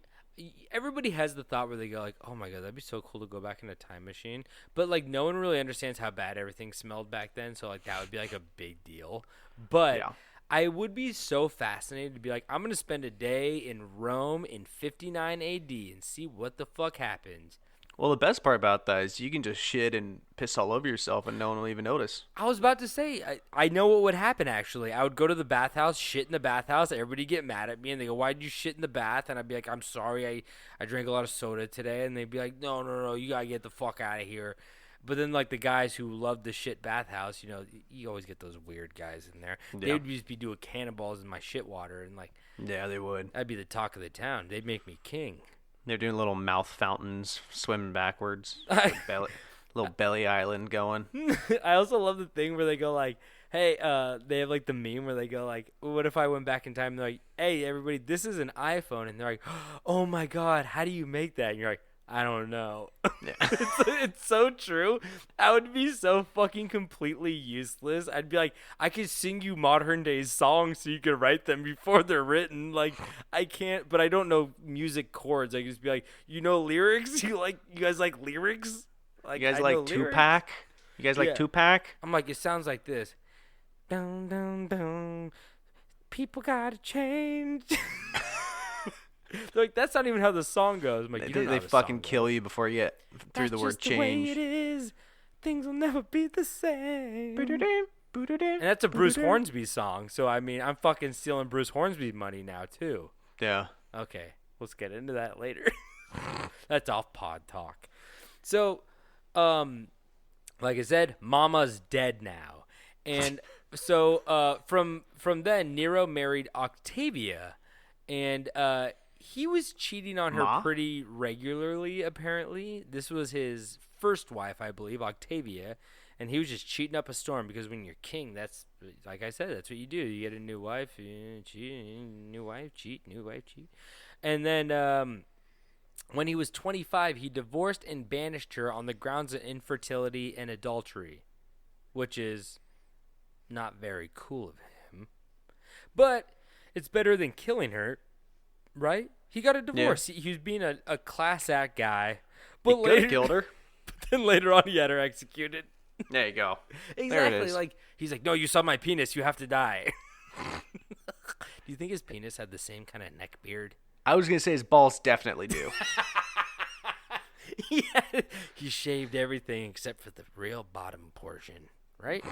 everybody has the thought where they go oh my God, that'd be so cool to go back in a time machine. But no one really understands how bad everything smelled back then. So that would be a big deal. But I would be so fascinated to be I'm going to spend a day in Rome in 59 AD and see what the fuck happens. Well, the best part about that is you can just shit and piss all over yourself and no one will even notice. I was about to say, I know what would happen, actually. I would go to the bathhouse, shit in the bathhouse. Everybody get mad at me, and they go, why did you shit in the bath? And I'd be like, I'm sorry, I drank a lot of soda today. And they'd be like, no, you got to get the fuck out of here. But then, like, the guys who love the shit bathhouse, you know, you always get those weird guys in there. Yeah. They would just be doing cannonballs in my shit water, and, like, Yeah, they would. that'd be the talk of the town. They'd make me king. They're doing little mouth fountains, swimming backwards, little belly island going. I also love the thing where they go, like, hey, they have, like, the meme where they go, like, what if I went back in time? And they're like, hey, everybody, this is an iPhone. And they're like, oh, my God, how do you make that? And you're like, I don't know. Yeah. It's so true. I would be so fucking completely useless. I'd be like, I could sing you modern day songs so you could write them before they're written. Like, I can't, but I don't know music chords. I could just be like, you know lyrics? You guys like lyrics? Like, You guys I like know lyrics. Tupac? You guys like Yeah. Tupac? I'm like, it sounds like this. Dun, dun, dun. People gotta change. They're like, that's not even how the song goes. I'm like, you don't know They how the fucking song goes. kill you before you get through the word That's just the way change. it is. Things will never be the same. And And that's a Bruce Hornsby song. So, I mean, I'm fucking stealing Bruce Hornsby money now, too. Yeah. Okay, let's get into that later. That's off pod talk. So, like I said, Mama's dead now. And so from then, Nero married Octavia. And he was cheating on her Ma? pretty regularly, apparently. This was his first wife, I believe, Octavia. And he was just cheating up a storm because when you're king, that's, like I said, that's what you do. You get a new wife, cheat, new wife, cheat. And then when he was 25, he divorced and banished her on the grounds of infertility and adultery, which is not very cool of him. But it's better than killing her, right? He got a divorce. He was being a class act guy. But He could have killed her. But then later on, he had her executed. There you go. Exactly. There it is. Like, he's like, no, you saw my penis. You have to die. Do you think his penis had the same kind of neck beard? I was going to say his balls definitely do. Yeah. He shaved everything except for the real bottom portion, right?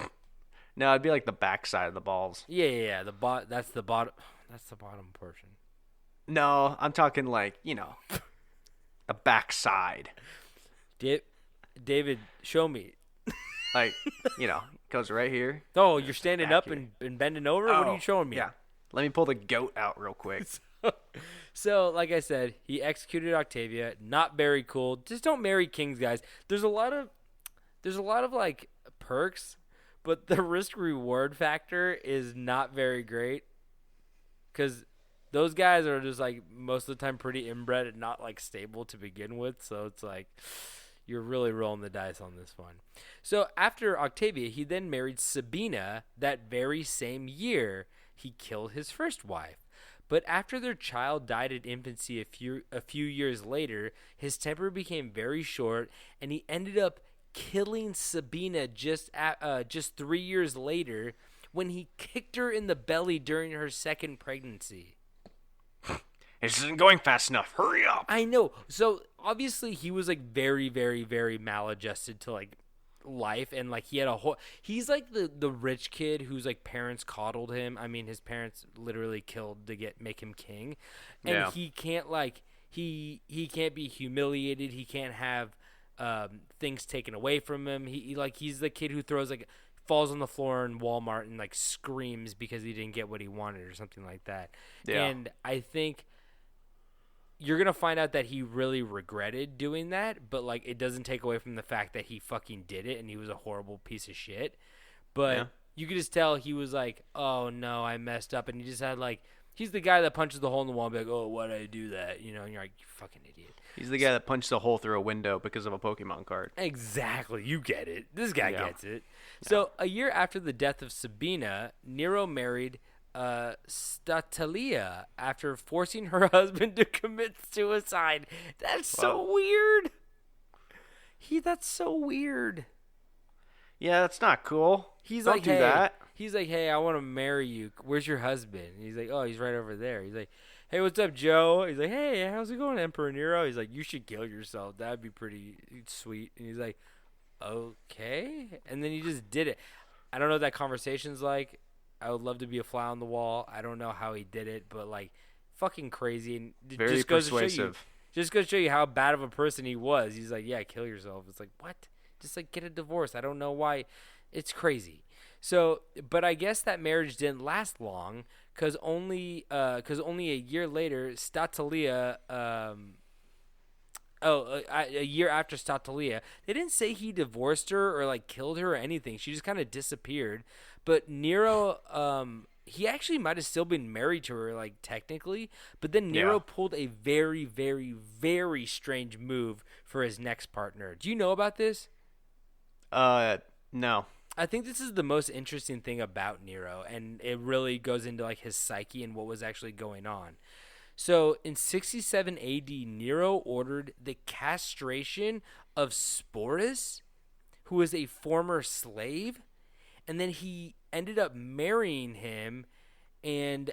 No, it'd be like the backside of the balls. Yeah. That's the bottom. That's the bottom portion. No, I'm talking like, the backside. David, show me. Like, goes right here. Oh, you're standing Back up here. and bending over? What are you showing me? Yeah. Let me pull the goat out real quick. So, like I said, he executed Octavia. Not very cool. Just don't marry kings, guys. There's a lot of like perks, but the risk reward factor is not very great. Because those guys are just like most of the time pretty inbred and not like stable to begin with. So it's like you're really rolling the dice on this one. So after Octavia, he then married Sabina that very same year. He killed his first wife. But after their child died at infancy a few years later, his temper became very short, and he ended up killing Sabina just 3 years later when he kicked her in the belly during her second pregnancy. This isn't going fast enough. Hurry up. I know. So obviously he was like very, very, very maladjusted to like life, and like he had he's like the rich kid whose like parents coddled him. I mean, his parents literally killed to make him king, and he can't like he can't be humiliated. He can't have things taken away from him. He's the kid who falls on the floor in Walmart and like screams because he didn't get what he wanted or something like that. Yeah. And I think you're going to find out that he really regretted doing that, but like it doesn't take away from the fact that he fucking did it and he was a horrible piece of shit. But you could just tell he was like, oh no, I messed up. And he just had like, he's the guy that punches the hole in the wall and be like, oh, why did I do that? And you're like, you fucking idiot. He's the guy that punched a hole through a window because of a Pokemon card. Exactly. You get it. This guy gets it. So a year after the death of Sabina, Nero married Statalia after forcing her husband to commit suicide. That's so weird. That's so weird. Yeah, that's not cool. He's Don't like, do hey, that. He's like, hey, I want to marry you. Where's your husband? And he's like, oh, he's right over there. He's like, hey, what's up, Joe? He's like, hey, how's it going, Emperor Nero? He's like, you should kill yourself. That'd be pretty sweet. And he's like, okay. And then he just did it. I don't know what that conversation's like. I would love to be a fly on the wall. I don't know how he did it, but like, fucking crazy. And Very just goes persuasive. To show you how bad of a person he was. He's like, yeah, kill yourself. It's like, what? Just like get a divorce. I don't know why. It's crazy. So, but I guess that marriage didn't last long because only a year later, Statalia. A year after Statalia, they didn't say he divorced her or like killed her or anything. She just kind of disappeared. But Nero, he actually might have still been married to her, like technically. But then Nero pulled a very, very, very strange move for his next partner. Do you know about this? No. I think this is the most interesting thing about Nero, and it really goes into like his psyche and what was actually going on. So in 67 AD, Nero ordered the castration of Sporus, who was a former slave, and then he ended up marrying him, and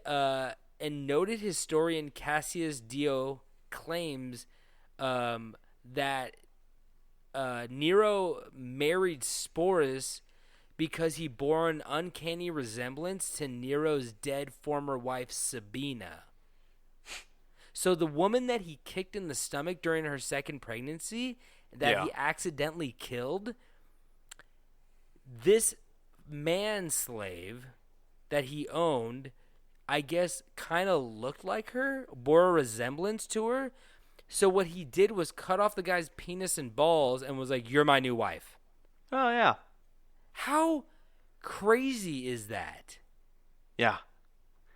noted historian Cassius Dio claims that Nero married Sporus because he bore an uncanny resemblance to Nero's dead former wife Sabina. So the woman that he kicked in the stomach during her second pregnancy, that he accidentally killed, this man-slave that he owned, I guess, kind of looked like her, bore a resemblance to her. So what he did was cut off the guy's penis and balls and was like, "You're my new wife." Oh, yeah. How crazy is that? Yeah.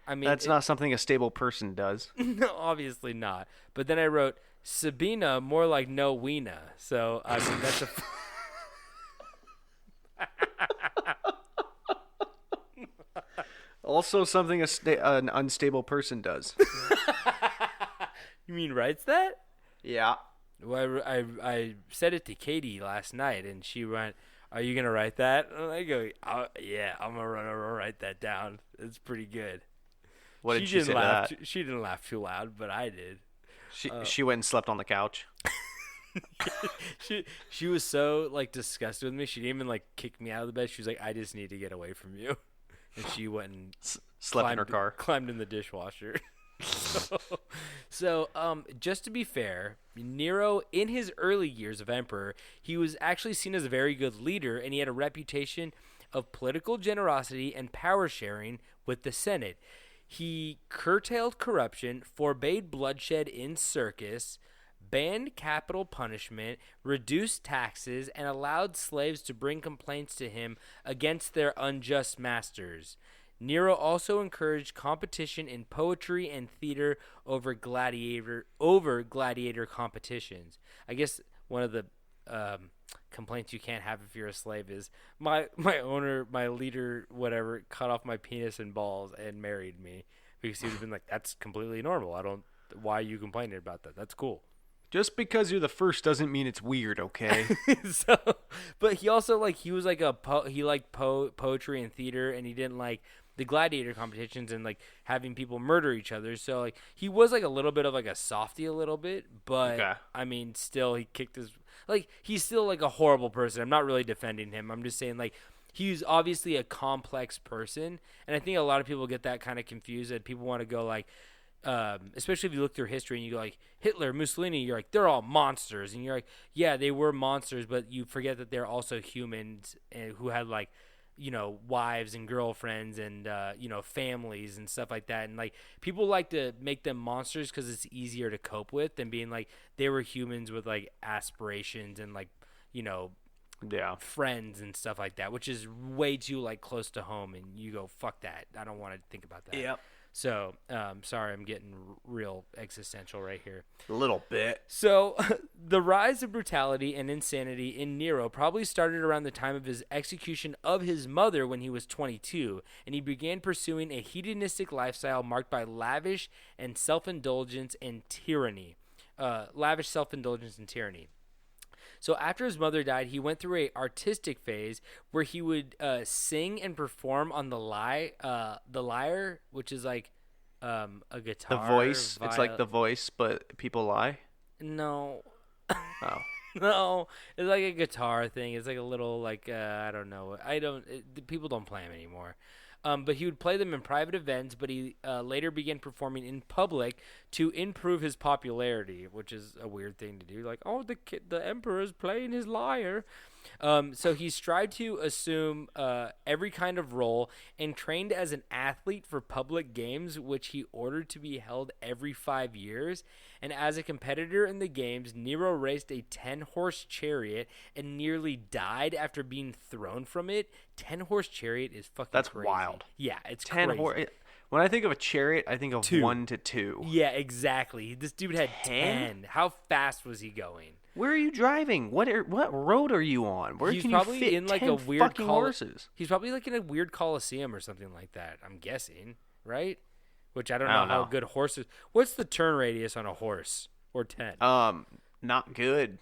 I mean, that's not something a stable person does. No, obviously not. But then I wrote Sabina, more like no Weena. So I mean, that's a. Also, something an unstable person does. You mean writes that? Yeah. Well, I said it to Katie last night, and she went, "Are you gonna write that?" And I go, "Yeah, I'm gonna write that down. It's pretty good." What did she say to that? She didn't laugh too loud, but I did. She went and slept on the couch. She was so like disgusted with me. She didn't even like kick me out of the bed. She was like, "I just need to get away from you," and she went and slept in her car, climbed in the dishwasher. So, just to be fair, Nero, in his early years of emperor, he was actually seen as a very good leader, and he had a reputation of political generosity and power sharing with the Senate. He curtailed corruption, forbade bloodshed in circus, banned capital punishment, reduced taxes, and allowed slaves to bring complaints to him against their unjust masters. Nero also encouraged competition in poetry and theater over gladiator competitions. I guess one of the complaints you can't have if you're a slave is my owner, my leader, whatever, cut off my penis and balls and married me, because he would have been like, "That's completely normal. Why are you complaining about that? That's cool." Just because you're the first doesn't mean it's weird, okay? So, but he also he was like he liked poetry and theater, and he didn't like the gladiator competitions and like having people murder each other. So like he was like a little bit of like a softie a little bit, but okay. I mean, still he kicked his he's still like a horrible person. I'm not really defending him. I'm just saying he's obviously a complex person, and I think a lot of people get that kind of confused, that people want to go especially if you look through history and you go like Hitler, Mussolini, you're like, they're all monsters, and you're like, yeah, they were monsters, but you forget that they're also humans who had wives and girlfriends and families and stuff like that, and people like to make them monsters because it's easier to cope with than being like they were humans with aspirations and friends and stuff like that, which is way too close to home, and you go, fuck that, I don't want to think about that. Yep. So, sorry, I'm getting real existential right here. A little bit. So, the rise of brutality and insanity in Nero probably started around the time of his execution of his mother when he was 22, and he began pursuing a hedonistic lifestyle marked by lavish self-indulgence and tyranny. So after his mother died, he went through a artistic phase where he would sing and perform on the lyre, which is a guitar. The voice. It's like the voice, but people lie. No. Oh. No, it's like a guitar thing. It's like a little I don't know. People don't play them anymore. But he would play them in private events, but he later began performing in public to improve his popularity, which is a weird thing to do. Like, oh, the emperor's playing his lyre. So he strived to assume every kind of role and trained as an athlete for public games, which he ordered to be held every 5 years. And as a competitor in the games, Nero raced a 10-horse chariot and nearly died after being thrown from it. 10-horse chariot is fucking That's crazy. wild. Yeah, it's 10 crazy. horse. When I think of a chariot, I think of 2. 1 to 2. Yeah, exactly. This dude had 10? 10. How fast was he going? Where are you driving? What road are you on? Where He's can you probably fit in like 10 a weird fucking horses? He's probably like in a weird coliseum or something like that. I'm guessing, right? Which I don't I know don't how know. good horses. What's the turn radius on a horse? Or 10? Not good.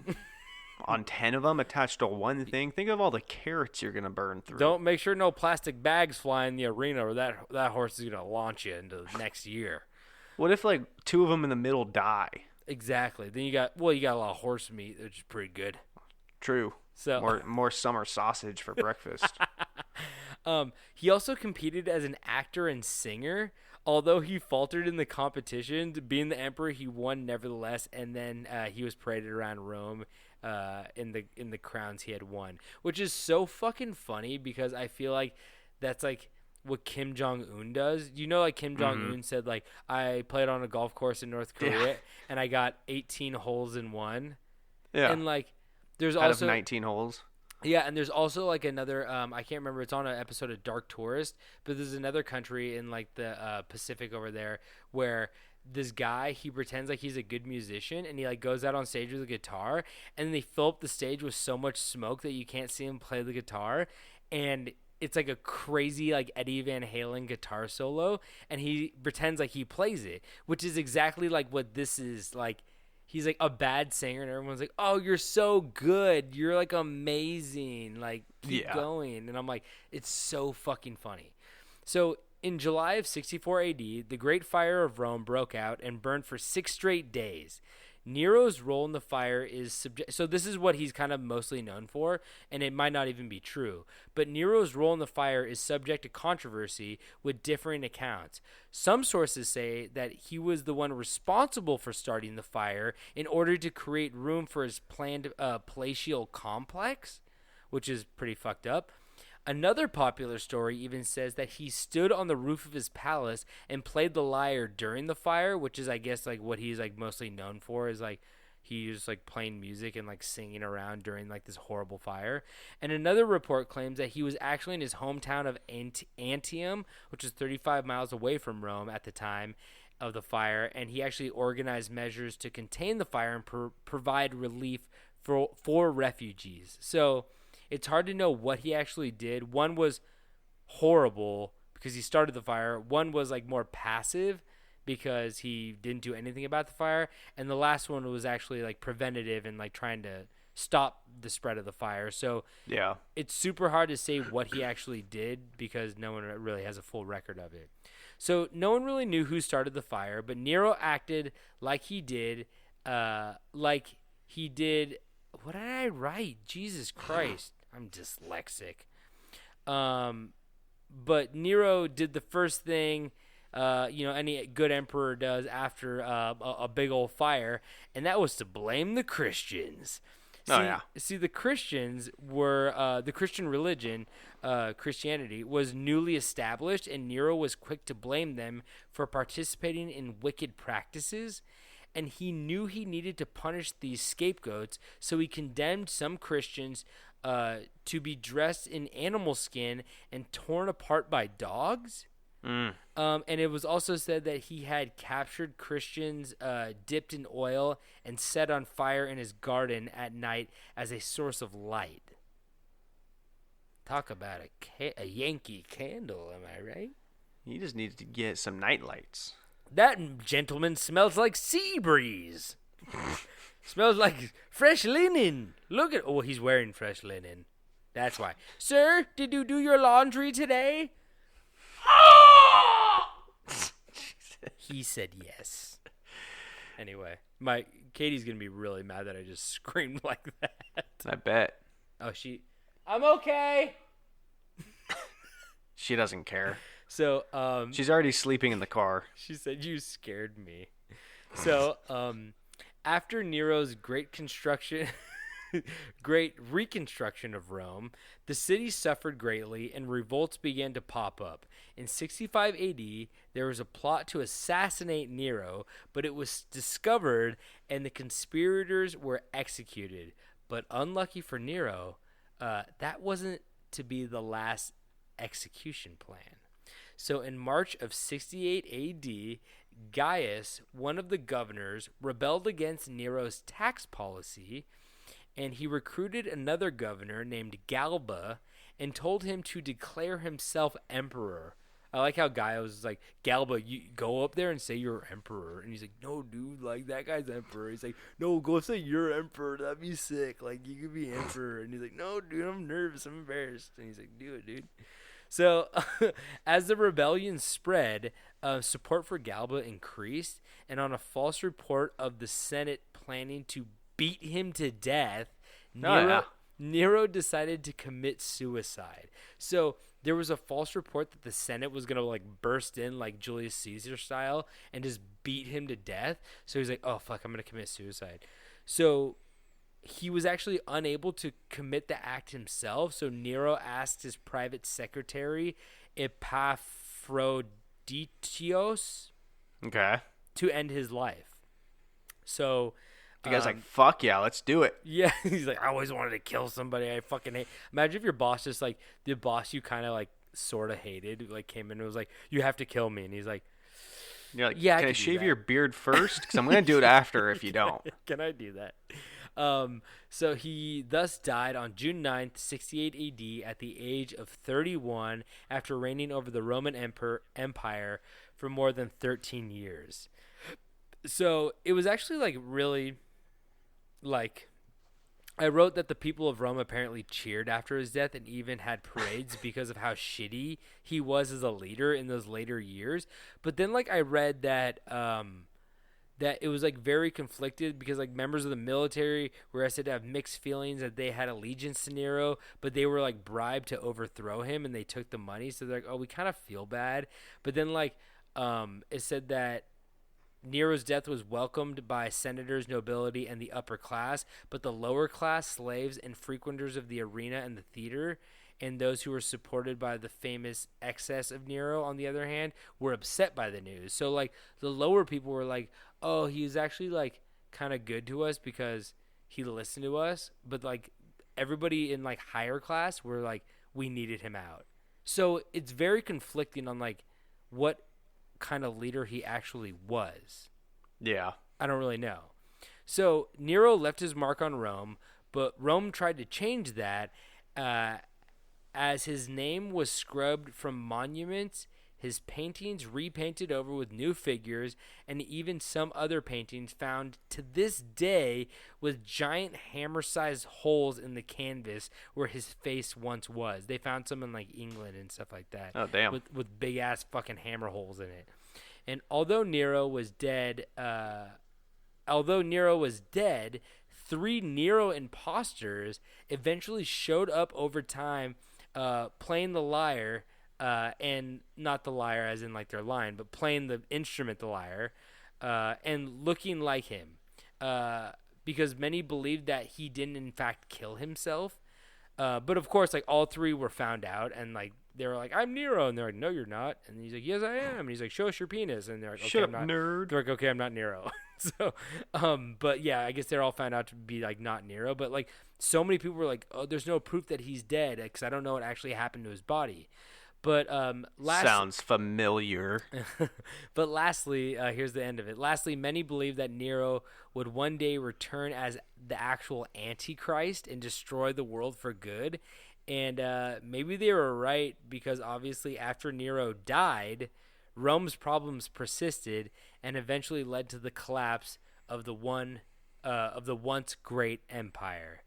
On 10 of them attached to one thing, think of all the carrots you're gonna burn through. Don't make sure no plastic bags fly in the arena, or that horse is gonna launch you into the next year. What if like 2 of them in the middle die? Exactly. Then you got a lot of horse meat, which is pretty good. True. So More summer sausage for breakfast. He also competed as an actor and singer. Although he faltered in the competition, being the emperor, he won nevertheless, and then he was paraded around Rome in the crowns he had won, which is so fucking funny because I feel like that's like what Kim Jong-un does. You know, like Kim Jong-un said, like, I played on a golf course in North Korea and I got 18 holes in one. Yeah. And like, there's Out also of 19 holes. yeah, and there's also like another I can't remember, it's on an episode of Dark Tourist, but there's another country in like the Pacific over there where this guy, he pretends like he's a good musician and he like goes out on stage with a guitar and they fill up the stage with so much smoke that you can't see him play the guitar, and it's like a crazy like Eddie Van Halen guitar solo and he pretends like he plays it, which is exactly like what this is like. He's like a bad singer and everyone's like, oh, you're so good. You're like amazing. Like, keep going. And I'm like, it's so fucking funny. So in July of 64 AD, the Great Fire of Rome broke out and burned for 6 straight days. Nero's role in the fire is so this is what he's kind of mostly known for, and it might not even be true. But Nero's role in the fire is subject to controversy with differing accounts. Some sources say that he was the one responsible for starting the fire in order to create room for his planned palatial complex, which is pretty fucked up. Another popular story even says that he stood on the roof of his palace and played the lyre during the fire, which is, I guess, like what he's like mostly known for is like he's like playing music and like singing around during like this horrible fire. And another report claims that he was actually in his hometown of Antium, which is 35 miles away from Rome at the time of the fire, and he actually organized measures to contain the fire and provide relief for refugees. So it's hard to know what he actually did. One was horrible because he started the fire. One was like more passive because he didn't do anything about the fire. And the last one was actually like preventative and like trying to stop the spread of the fire. So Yeah. it's super hard to say what he actually did because no one really has a full record of it. So no one really knew who started the fire, but Nero acted like he did, what did I write? Jesus Christ. I'm dyslexic. But Nero did the first thing, any good emperor does after a big old fire, and that was to blame the Christians. See, the Christians were the Christian religion, Christianity, was newly established, and Nero was quick to blame them for participating in wicked practices. And he knew he needed to punish these scapegoats, so he condemned some Christians to be dressed in animal skin and torn apart by dogs. And it was also said that he had captured Christians dipped in oil and set on fire in his garden at night as a source of light. Talk about a Yankee candle, am I right? You just needed to get some night lights. That gentleman smells like sea breeze. Smells like fresh linen. Look at... Oh, he's wearing fresh linen. That's why. Sir, did you do your laundry today? He said yes. Anyway, Katie's going to be really mad that I just screamed like that. I bet. Oh, I'm okay. She doesn't care. So She's already sleeping in the car. she said, "You scared me." So after Nero's great reconstruction of Rome, the city suffered greatly and revolts began to pop up. In 65 AD, there was a plot to assassinate Nero, but it was discovered and the conspirators were executed. But unlucky for Nero, that wasn't to be the last execution plan. So in March of 68 AD, Gaius, one of the governors, rebelled against Nero's tax policy, and he recruited another governor named Galba and told him to declare himself emperor. I like how Gaius was like, Galba, you go up there and say you're emperor. And he's like, no, dude, like, that guy's emperor. He's like, no, go say you're emperor. That'd be sick. Like, you could be emperor. And he's like, no, dude, I'm nervous. I'm embarrassed. And he's like, do it, dude. So, as the rebellion spread, support for Galba increased, and on a false report of the Senate planning to beat him to death, Nero decided to commit suicide. So, there was a false report that the Senate was going to, like, burst in, like, Julius Caesar style and just beat him to death. So, he's like, oh, fuck, I'm going to commit suicide. So, he was actually unable to commit the act himself, so Nero asked his private secretary, Epaphroditos, to end his life. So the guy's like, fuck yeah, let's do it. Yeah, he's like, I always wanted to kill somebody I fucking hate. Imagine if your boss just, like, the boss you kind of, like, sort of hated, like, came in and was like, you have to kill me. And he's like, you're like, yeah, can I shave your beard first? Because I'm going to do it after if you don't. Can I do that? So he thus died on June 9th, 68 AD at the age of 31 after reigning over the Roman Empire for more than 13 years. So it was actually, like, really, like, I wrote that the people of Rome apparently cheered after his death and even had parades because of how shitty he was as a leader in those later years. But then, like, I read that that it was, like, very conflicted because, like, members of the military were said to have mixed feelings that they had allegiance to Nero, but they were, like, bribed to overthrow him and they took the money. So they're like, oh, we kind of feel bad. But then, like, it said that Nero's death was welcomed by senators, nobility, and the upper class, but the lower class, slaves, and frequenters of the arena and the theater, and those who were supported by the famous excess of Nero, on the other hand, were upset by the news. So, like, the lower people were like, oh, he's actually, like, kind of good to us because he listened to us, but, like, everybody in, like, higher class were like, we needed him out. So it's very conflicting on, like, what kind of leader he actually was. Yeah. I don't really know. So Nero left his mark on Rome, but Rome tried to change that as his name was scrubbed from monuments, his paintings repainted over with new figures, and even some other paintings found to this day with giant hammer-sized holes in the canvas where his face once was. They found some in, like, England and stuff like that. Oh, damn. With big-ass fucking hammer holes in it. And although Nero was dead, 3 Nero imposters eventually showed up over time, playing the lyre, and not the lyre as in, like, their line, but playing the instrument, the lyre, and looking like him, because many believed that he didn't in fact kill himself. But of course, like, all 3 were found out, and, like, they were like, I'm Nero, and they're like, no, you're not. And he's like, yes, I am. And he's like, show us your penis. And they're like, okay, shut up, I'm not. nerd. They're like, okay, I'm not Nero. So, but yeah, I guess they're all found out to be, like, not Nero. But, like, so many people were like, oh, there's no proof that he's dead because I don't know what actually happened to his body. But sounds familiar. But lastly, here's the end of it. Lastly, many believe that Nero would one day return as the actual Antichrist and destroy the world for good. And maybe they were right because obviously after Nero died, Rome's problems persisted and eventually led to the collapse of the once great empire.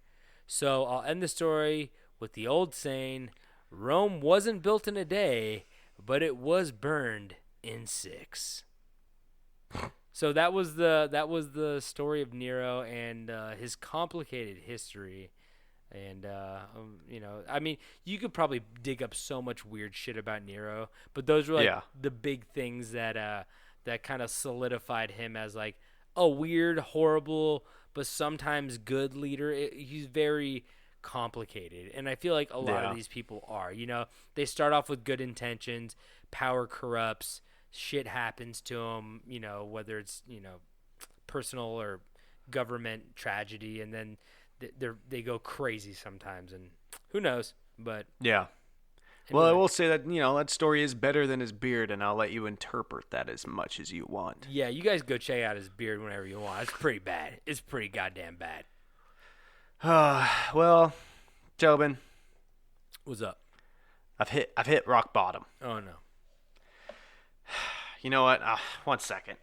So I'll end the story with the old saying, Rome wasn't built in a day, but it was burned in 6. So that was the story of Nero and his complicated history. And I mean, you could probably dig up so much weird shit about Nero, but those were like the big things that that kind of solidified him as like a weird, horrible, but sometimes good leader. He's very complicated, and I feel like a lot of these people are. They start off with good intentions, power corrupts, shit happens to them. Whether it's personal or government tragedy, and then they go crazy sometimes, and who knows? But yeah. anyway. Well, I will say that that story is better than his beard, and I'll let you interpret that as much as you want. Yeah, you guys go check out his beard whenever you want. It's pretty bad. It's pretty goddamn bad. Well, Tobin, What's up? I've hit rock bottom. Oh no. You know what? 1 second.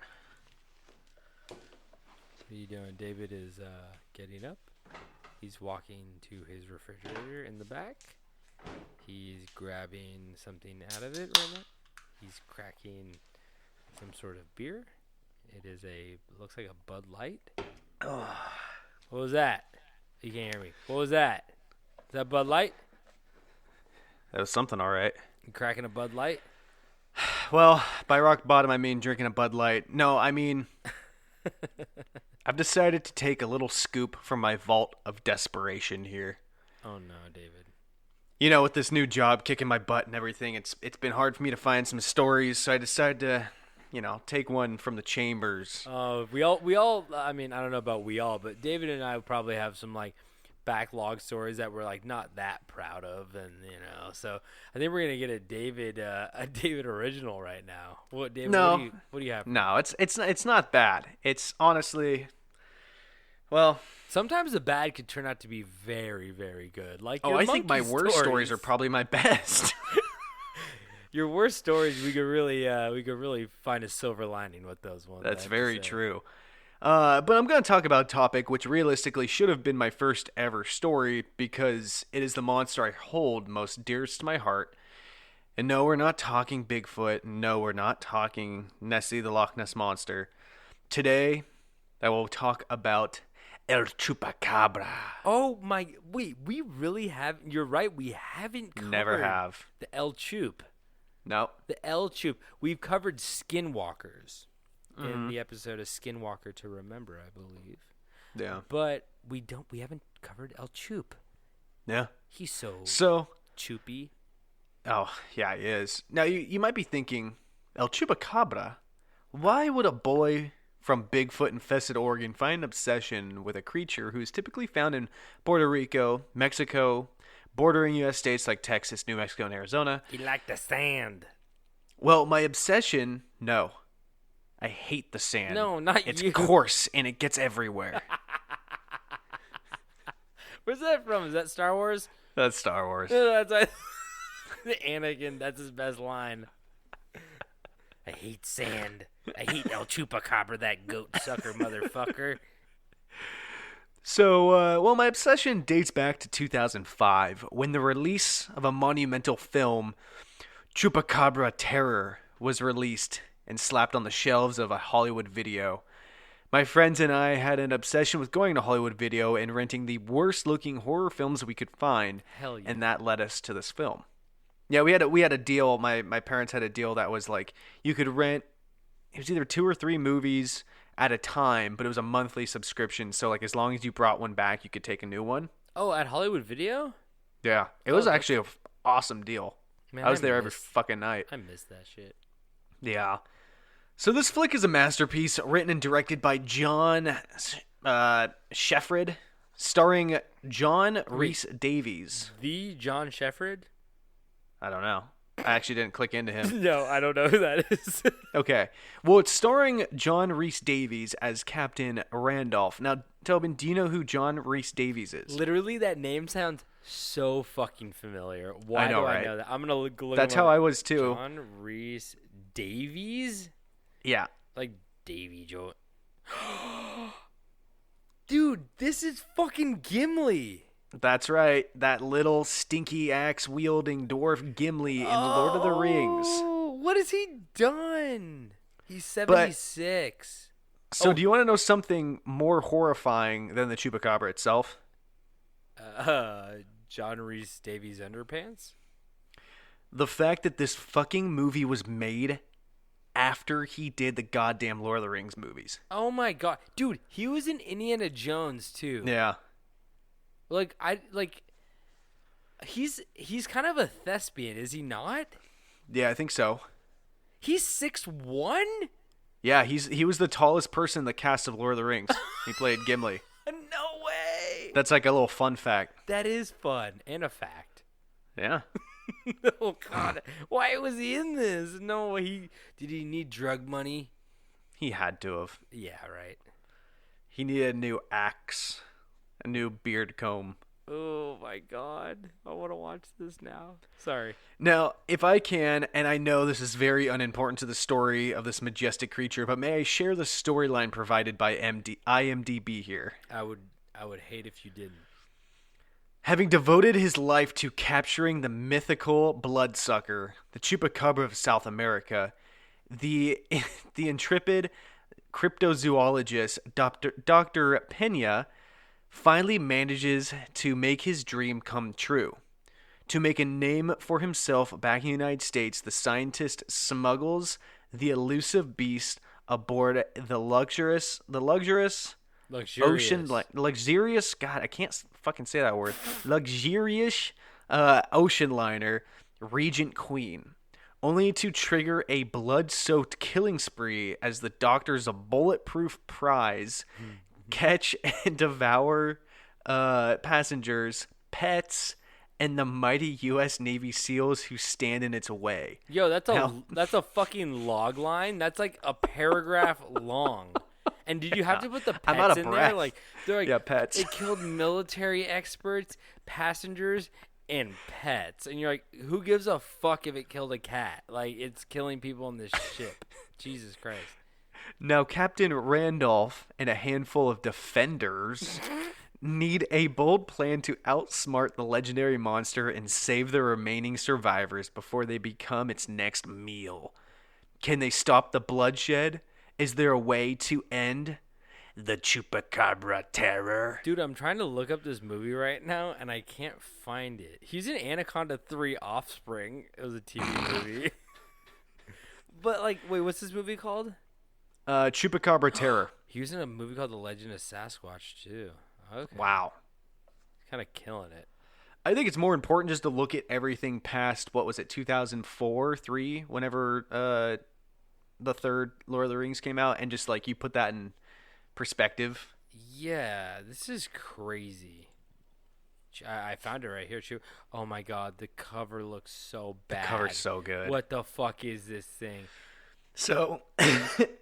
What are you doing? David is getting up. He's walking to his refrigerator in the back. He's grabbing something out of it right now. He's cracking some sort of beer. It looks like a Bud Light. What was that? You can't hear me. What was that? Is that Bud Light? That was something, all right. You cracking a Bud Light? Well, by rock bottom, I mean drinking a Bud Light. No, I mean, I've decided to take a little scoop from my vault of desperation here. Oh no, David. With this new job kicking my butt and everything, it's been hard for me to find some stories, so I decided to, take one from the chambers. We all. I mean, I don't know about we all, but David and I probably have some like backlog stories that we're like not that proud of, and so I think we're gonna get a David original right now. What, David? No, what do you have? No, it's not bad. It's honestly, well, sometimes the bad could turn out to be very, very good. Like I think my worst stories are probably my best. Your worst stories, we could really find a silver lining with those ones. That's very true. But I'm going to talk about a topic which realistically should have been my first ever story because it is the monster I hold most dearest to my heart. And no, we're not talking Bigfoot. No, we're not talking Nessie the Loch Ness Monster. Today, I will talk about El Chupacabra. Oh my! Wait, we really have. You're right. We haven't covered Never have. The El Chup. No. The El Chup. We've covered skinwalkers in the episode of Skinwalker to Remember, I believe. Yeah. But we haven't covered El Chup. Yeah. He's so choopy. Oh, yeah, he is. Now, you might be thinking, El Chupacabra, why would a boy from Bigfoot-infested Oregon find an obsession with a creature who is typically found in Puerto Rico, Mexico, bordering U.S. states like Texas, New Mexico, and Arizona? He liked the sand. Well, my obsession, no. I hate the sand. No, not it's you. It's coarse, and it gets everywhere. Where's that from? Is that Star Wars? That's Star Wars. That's Anakin, that's his best line. I hate sand. I hate El Chupacabra, that goat sucker motherfucker. So, my obsession dates back to 2005, when the release of a monumental film, Chupacabra Terror, was released and slapped on the shelves of a Hollywood Video. My friends and I had an obsession with going to Hollywood Video and renting the worst-looking horror films we could find. Hell yeah. And that led us to this film. Yeah, we had a deal. My parents had a deal that was like you could rent. It was either 2 or 3 movies at a time, but it was a monthly subscription. So like as long as you brought one back, you could take a new one. Oh, at Hollywood Video? Yeah, it was actually an awesome deal. Man, I was there every fucking night. I missed that shit. Yeah. So this flick is a masterpiece written and directed by John Sheffrid, starring John Rhys Davies. The John Sheffrid? I don't know. I actually didn't click into him. No, I don't know who that is. Okay. Well, it's starring John Rhys Davies as Captain Randolph. Now, Tobin, do you know who John Rhys Davies is? Literally, that name sounds so fucking familiar. Why I know, do right? I know that? I'm going to look That's him how up. I was, too. John Rhys Davies? Yeah. Like Davy Joe. Dude, this is fucking Gimli. That's right. That little stinky axe-wielding dwarf Gimli in Lord of the Rings. What has he done? He's 76. So do you want to know something more horrifying than the Chupacabra itself? John Rhys Davies underpants. The fact that this fucking movie was made after he did the goddamn Lord of the Rings movies. Oh my god, dude, he was in Indiana Jones too. Yeah. He's kind of a thespian, is he not? Yeah, I think so. He's 6'1"? Yeah, he was the tallest person in the cast of Lord of the Rings. He played Gimli. No way. That's like a little fun fact. That is fun and a fact. Yeah. Oh god, why was he in this? No, did he need drug money? He had to have. Yeah, right. He needed a new axe, a new beard comb. Oh my god, I want to watch this now. Sorry. Now, if I can, and I know this is very unimportant to the story of this majestic creature, but may I share the storyline provided by IMDb here? I would hate if you didn't. Having devoted his life to capturing the mythical bloodsucker, the chupacabra of South America, the intrepid cryptozoologist Dr. Pena finally manages to make his dream come true. To make a name for himself back in the United States, the scientist smuggles the elusive beast aboard the luxurious luxurious, God, I can't fucking say that word. Luxurious ocean liner, Regent Queen, only to trigger a blood-soaked killing spree as the doctor's bulletproof prize catch and devour passengers, pets, and the mighty U.S. Navy SEALs who stand in its way. Yo, that's a fucking log line. That's like a paragraph long. And did you have to put the I'm out pets of in breath. there? Like, they're like, Yeah, pets. It killed military experts, passengers, and pets. And you're like, who gives a fuck if it killed a cat? Like, it's killing people on this ship. Jesus Christ. Now, Captain Randolph and a handful of defenders need a bold plan to outsmart the legendary monster and save the remaining survivors before they become its next meal. Can they stop the bloodshed? Is there a way to end the chupacabra terror? Dude, I'm trying to look up this movie right now, and I can't find it. He's in Anaconda 3 Offspring. It was a TV movie. But, like, wait, what's this movie called? Chupacabra terror. He was in a movie called The Legend of Sasquatch, too. Okay. Wow. Kind of killing it. I think it's more important just to look at everything past, what was it, 2004, 3, whenever the third Lord of the Rings came out, and just, like, you put that in perspective. Yeah, this is crazy. I found it right here, too. Oh, my God, the cover looks so bad. The cover's so good. What the fuck is this thing? So,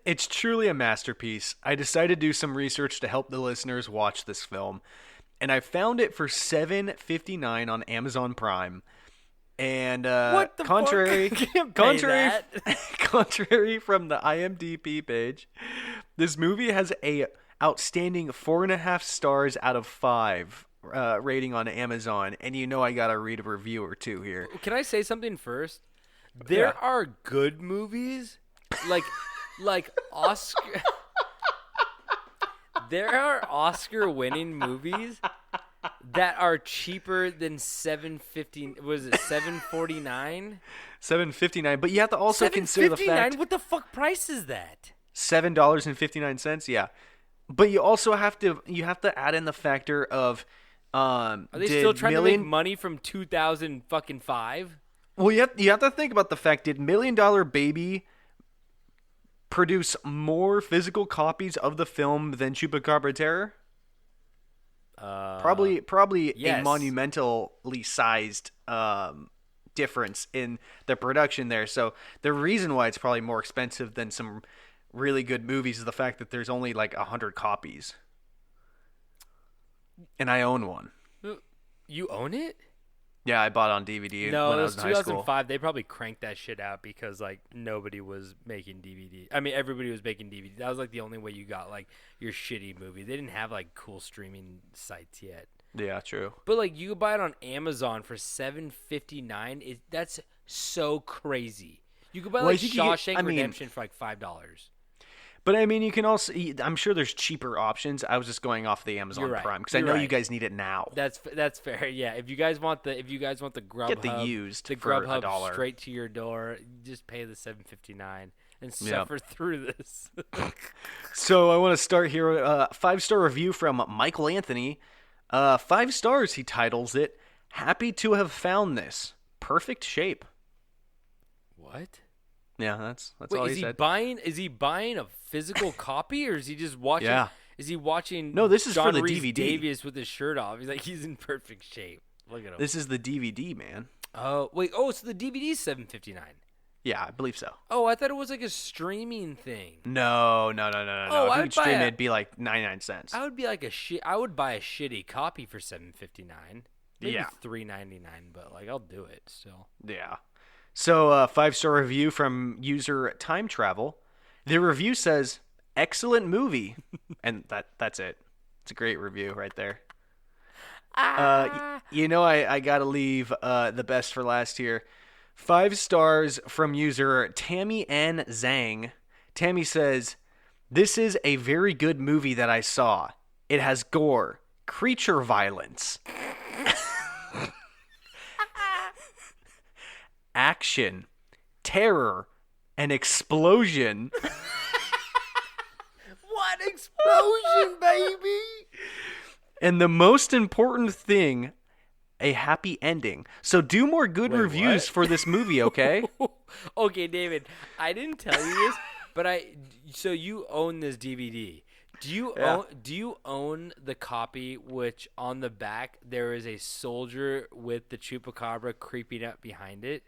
it's truly a masterpiece. I decided to do some research to help the listeners watch this film, and I found it for $7.59 on Amazon Prime. And what the contrary, fuck? I can't pay that. contrary from the IMDb page, this movie has a outstanding 4.5 stars out of 5 rating on Amazon, and you know I gotta read a review or two here. Can I say something first? There are good movies, like Oscar. There are Oscar-winning movies that are cheaper than $7.50. Was it $7.49? $7.59, but you have to also consider the fact. What the fuck price is that? $7.59. Yeah, but you also have to add in the factor of. Are they still trying to make money from 2005? Well, you have to think about the fact: did $1 Million Baby produce more physical copies of the film than Chupacabra Terror? Probably yes. a monumentally sized difference in the production there. So the reason why it's probably more expensive than some really good movies is the fact that there's only like 100 copies, and I own one. You own it? Yeah, I bought it on DVD No, when it I was was in high school. 2005. They probably cranked that shit out because like nobody was making DVD. I mean, everybody was making DVD. That was like the only way you got like your shitty movie. They didn't have like cool streaming sites yet. Yeah, true. But like you could buy it on Amazon for $7.59. That's so crazy. You could buy like Shawshank Redemption for like $5. But I mean, you can also. I'm sure there's cheaper options. I was just going off the Amazon You're right. Prime because I know you guys need it now. That's fair. Yeah, if you guys want the Grubhub, Get the used the for Grubhub $1 straight to your door, just pay the $7.59 and suffer through this. So I want to start here. 5-star review from Michael Anthony. 5 stars. He titles it "Happy to have found this perfect shape." What? Yeah, that's Wait, all is he he said. Is he buying a physical copy, or is he just watching? Yeah. Is he watching? No, this is John for the Rhys DVD. Davies with his shirt off. He's like he's in perfect shape. Look at him. This is the DVD, man. Oh wait. Oh, so the DVD's $7.59. Yeah, I believe so. Oh, I thought it was like a streaming thing. No. Oh, If I you would would stream buy it, it'd be like 99 cents. I would be like I would buy a shitty copy for $7.59. Maybe Yeah. $3.99, but like I'll do it still. Yeah. So, 5-star review from user Time Travel. The review says, "Excellent movie," and that's it. It's a great review right there. I gotta leave the best for last here. 5 stars from user Tammy N Zhang. Tammy says, "This is a very good movie that I saw. It has gore, creature violence, action, terror, and explosion." What explosion, baby! And the most important thing, a happy ending. So do more good reviews for this movie, okay? Okay, David, I didn't tell you this, but so you own this DVD. Do you own the copy which on the back there is a soldier with the chupacabra creeping up behind it?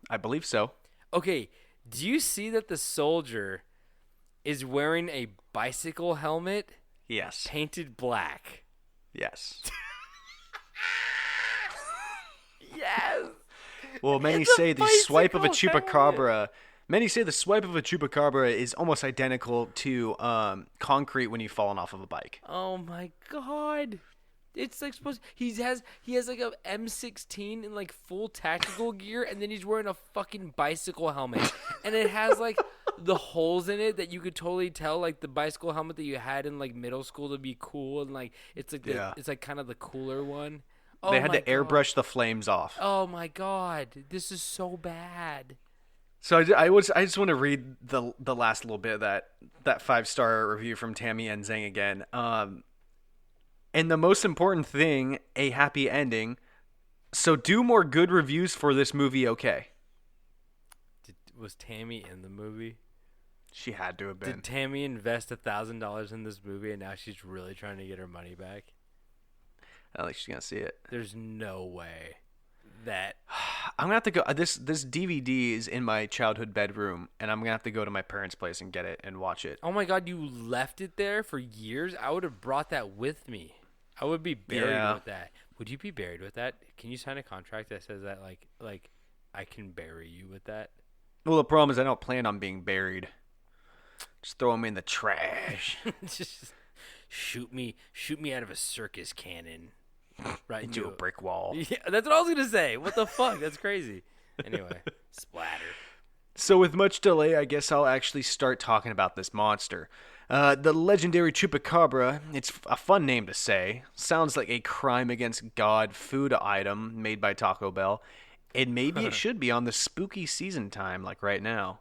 I believe so. Okay, do you see that the soldier is wearing a bicycle helmet Yes. painted black? Yes. Yes. Well, many It's a say the swipe of a bicycle chupacabra. Many say the swipe of a chupacabra is almost identical to concrete when you've fallen off of a bike. Oh my god. It's like he has like a M16 in like full tactical gear, and then he's wearing a fucking bicycle helmet, and it has like the holes in it that you could totally tell like the bicycle helmet that you had in like middle school to be cool, and like it's like it's like kind of the cooler one. Oh, They had my to airbrush the flames off. Oh my god, this is so bad. So I just want to read the last little bit of that 5-star review from Tammy and Zhang again. And the most important thing, a happy ending. So do more good reviews for this movie, okay? Was Tammy in the movie? She had to have been. Did Tammy invest $1,000 in this movie and now she's really trying to get her money back? I don't think she's gonna see it. There's no way that. I'm gonna have to go. This DVD is in my childhood bedroom, and I'm gonna have to go to my parents' place and get it and watch it. Oh my god, you left it there for years? I would have brought that with me. I would be buried with that. Would you be buried with that? Can you sign a contract that says that like I can bury you with that? Well, the problem is I don't plan on being buried. Just throw them in the trash. Just shoot me out of a circus cannon. Right into a brick wall. Yeah, that's what I was gonna say. What the fuck? That's crazy. Anyway, splatter. So with much delay, I guess I'll actually start talking about this monster. The legendary chupacabra, it's a fun name to say. Sounds like a crime against God food item made by Taco Bell. And maybe it should be on the spooky season time, like right now.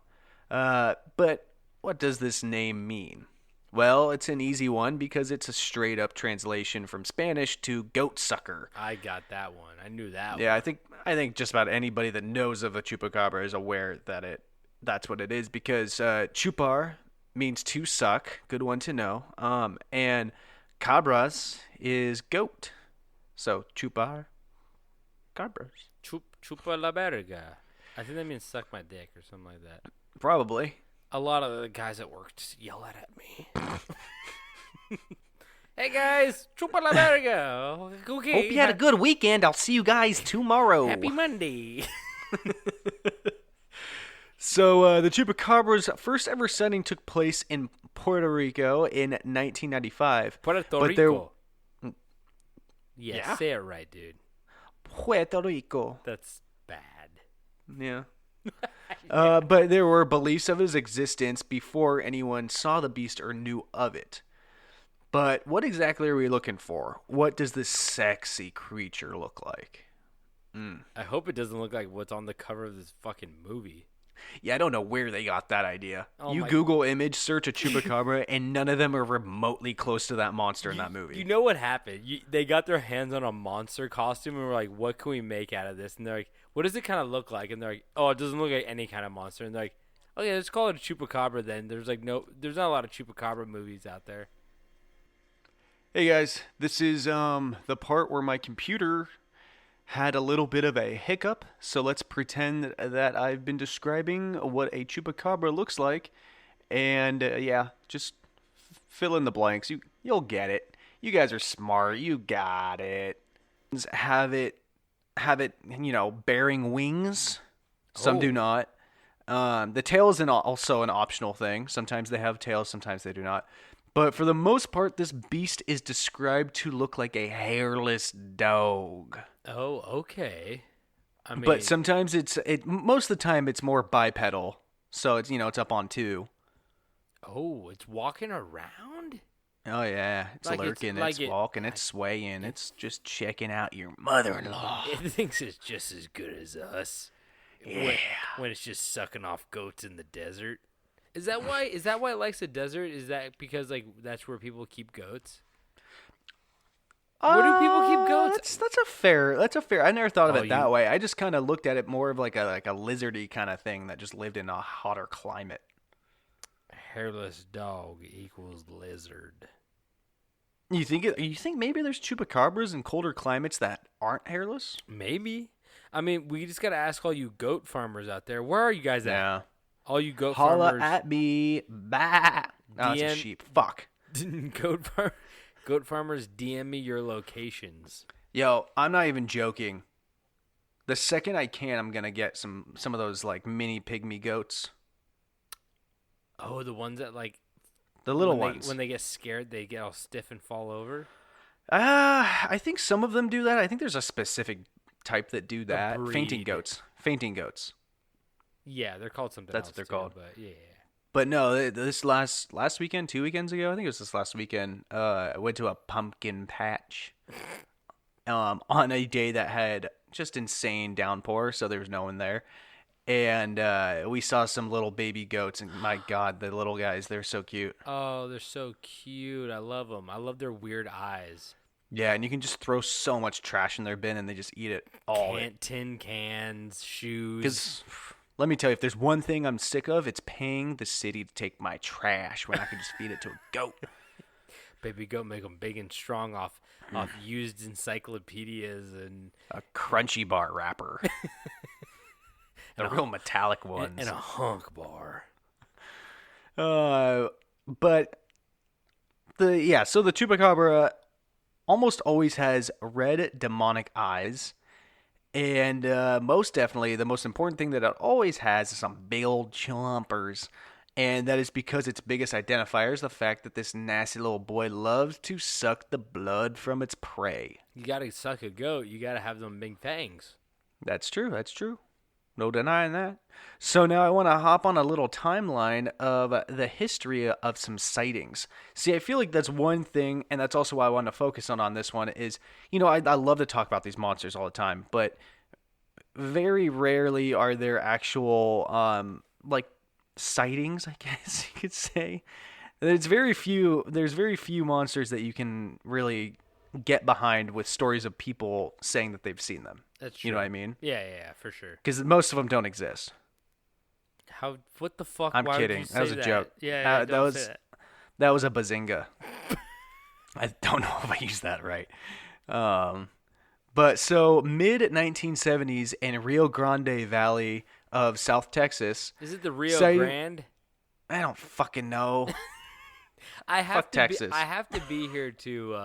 But what does this name mean? Well, it's an easy one because it's a straight-up translation from Spanish to goat sucker. I got that one. I knew that one. Yeah, I think just about anybody that knows of a chupacabra is aware that that's what it is because chupar means to suck. Good one to know. And cabras is goat. So chupar, cabras. Chupa la verga. I think that means suck my dick or something like that. Probably. A lot of the guys at work just yell at me. Hey guys, chupa la verga. Okay. Hope you had a good weekend. I'll see you guys tomorrow. Happy Monday. So the chupacabra's first ever sighting took place in Puerto Rico in 1995. Puerto Rico. Yeah, say it right, dude. Puerto Rico. That's bad. Yeah. But there were beliefs of his existence before anyone saw the beast or knew of it. But what exactly are we looking for? What does this sexy creature look like? I hope it doesn't look like what's on the cover of this fucking movie. Yeah, I don't know where they got that idea. Oh You my- Google image search a chupacabra, and none of them are remotely close to that monster in that movie. You know what happened? They got their hands on a monster costume and were like, what can we make out of this? And they're like, what does it kind of look like? And they're like, oh, it doesn't look like any kind of monster. And they're like, okay, let's call it a chupacabra then. There's not a lot of chupacabra movies out there. Hey guys, this is the part where my computer had a little bit of a hiccup, so let's pretend that I've been describing what a chupacabra looks like, and yeah, just fill in the blanks. You'll get it. You guys are smart. You got it. Have it, bearing wings. Some do not. The tail is also an optional thing. Sometimes they have tails, sometimes they do not. But for the most part, this beast is described to look like a hairless dog. Oh, okay. I mean, But sometimes most of the time it's more bipedal. So it's up on two. oh, it's walking around? Oh yeah, it's Like lurking, like it's walking, it's swaying, it's just checking out your mother-in-law. It thinks it's just as good as us. Yeah. When it's just sucking off goats in the desert. Is that why it likes the desert? Is that because that's where people keep goats? Where do people keep goats? That's a fair. I never thought of Oh, it that way. I just kind of looked at it more of like a lizardy kind of thing that just lived in a hotter climate. Hairless dog equals lizard. You think maybe there's chupacabras in colder climates that aren't hairless? Maybe. I mean, we just gotta ask all you goat farmers out there. Where are you guys at? Yeah. All you goat Holla farmers. at me. Bah. Oh, it's a DM sheep. Fuck. Goat farmers, DM me your locations. Yo, I'm not even joking. The second I can, I'm gonna get some of those like mini pygmy goats. Oh, the ones that The little when ones. when they get scared, they get all stiff and fall over. I think some of them do that. I think there's a specific type that do that. Fainting breed. goats. Fainting goats. Yeah, they're called something That's else. what they're too, called. But yeah. But no, this last weekend, 2 weekends ago, I think it was this last weekend, I went to a pumpkin patch on a day that had just insane downpour, so there was no one there. And we saw some little baby goats, and my God, the little guys, they're so cute. Oh, they're so cute. I love them. I love their weird eyes. Yeah, and you can just throw so much trash in their bin, and they just eat it all. Tin cans, shoes. Because let me tell you, if there's one thing I'm sick of, it's paying the city to take my trash when I can just feed it to a goat. Baby goat make them big and strong off used encyclopedias and A crunchy bar wrapper. The real metallic ones. and a honk bar. But so the chupacabra almost always has red demonic eyes. And most definitely, the most important thing that it always has is some big old chompers. And that is because its biggest identifier is the fact that this nasty little boy loves to suck the blood from its prey. You gotta suck a goat. You gotta have them big fangs. That's true. No denying that. So now I want to hop on a little timeline of the history of some sightings. See, I feel like that's one thing, and that's also why I want to focus on this one is, I love to talk about these monsters all the time, but very rarely are there actual, sightings, I guess you could say. There's very few monsters that you can really get behind with stories of people saying that they've seen them. That's true. You know what I mean? Yeah, for sure. Because most of them don't exist. What the fuck? I'm Why would kidding. you That was say a joke. Yeah, don't say that was a bazinga. I don't know if I used that right. But so mid 1970s in Rio Grande Valley of South Texas. Is it the Rio Grande? I don't fucking know. I have Fuck Texas. I have to be here to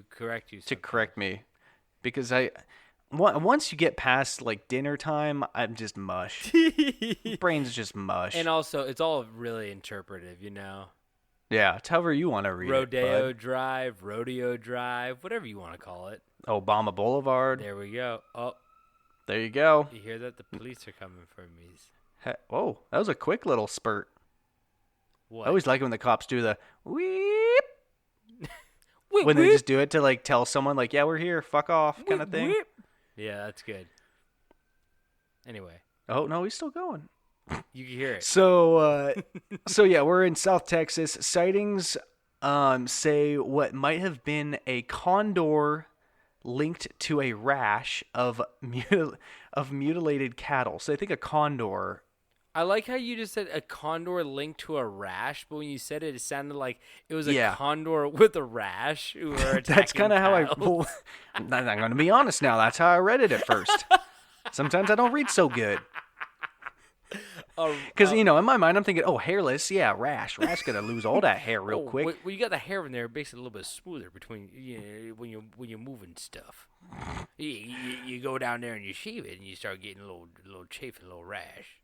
correct you. To correct me, because once you get past like dinner time, I'm just mush. Brain's just mush. And also, it's all really interpretive, Yeah, it's however you want to read Rodeo it. Drive, Rodeo Drive, whatever you want to call it. Obama Boulevard. There we go. Oh, There you go. you hear that? The police are coming for me. Whoa, that was a quick little spurt. What? I always like it when the cops do the whip. Whip, When they whip, just do it to like tell someone like, yeah, we're here, fuck off, kind of whip, thing. whip. Yeah, that's good. Anyway, Oh no, he's still going. you can hear it. So, so yeah, we're in South Texas. Sightings say what might have been a condor linked to a rash of mutilated cattle. So I think a condor. I like how you just said a condor linked to a rash, but when you said it, it sounded like it was a condor with a rash who were attacking That's kind of how I. cows. Well, I'm going to be honest now. That's how I read it at first. Sometimes I don't read so good. Because, in my mind, I'm thinking, oh, hairless. Yeah, rash. Rash going to lose all that hair real quick. Well, you got the hair in there, it makes it a little bit smoother between when you're moving stuff. You go down there and you shave it, and you start getting a little chafe and a little rash.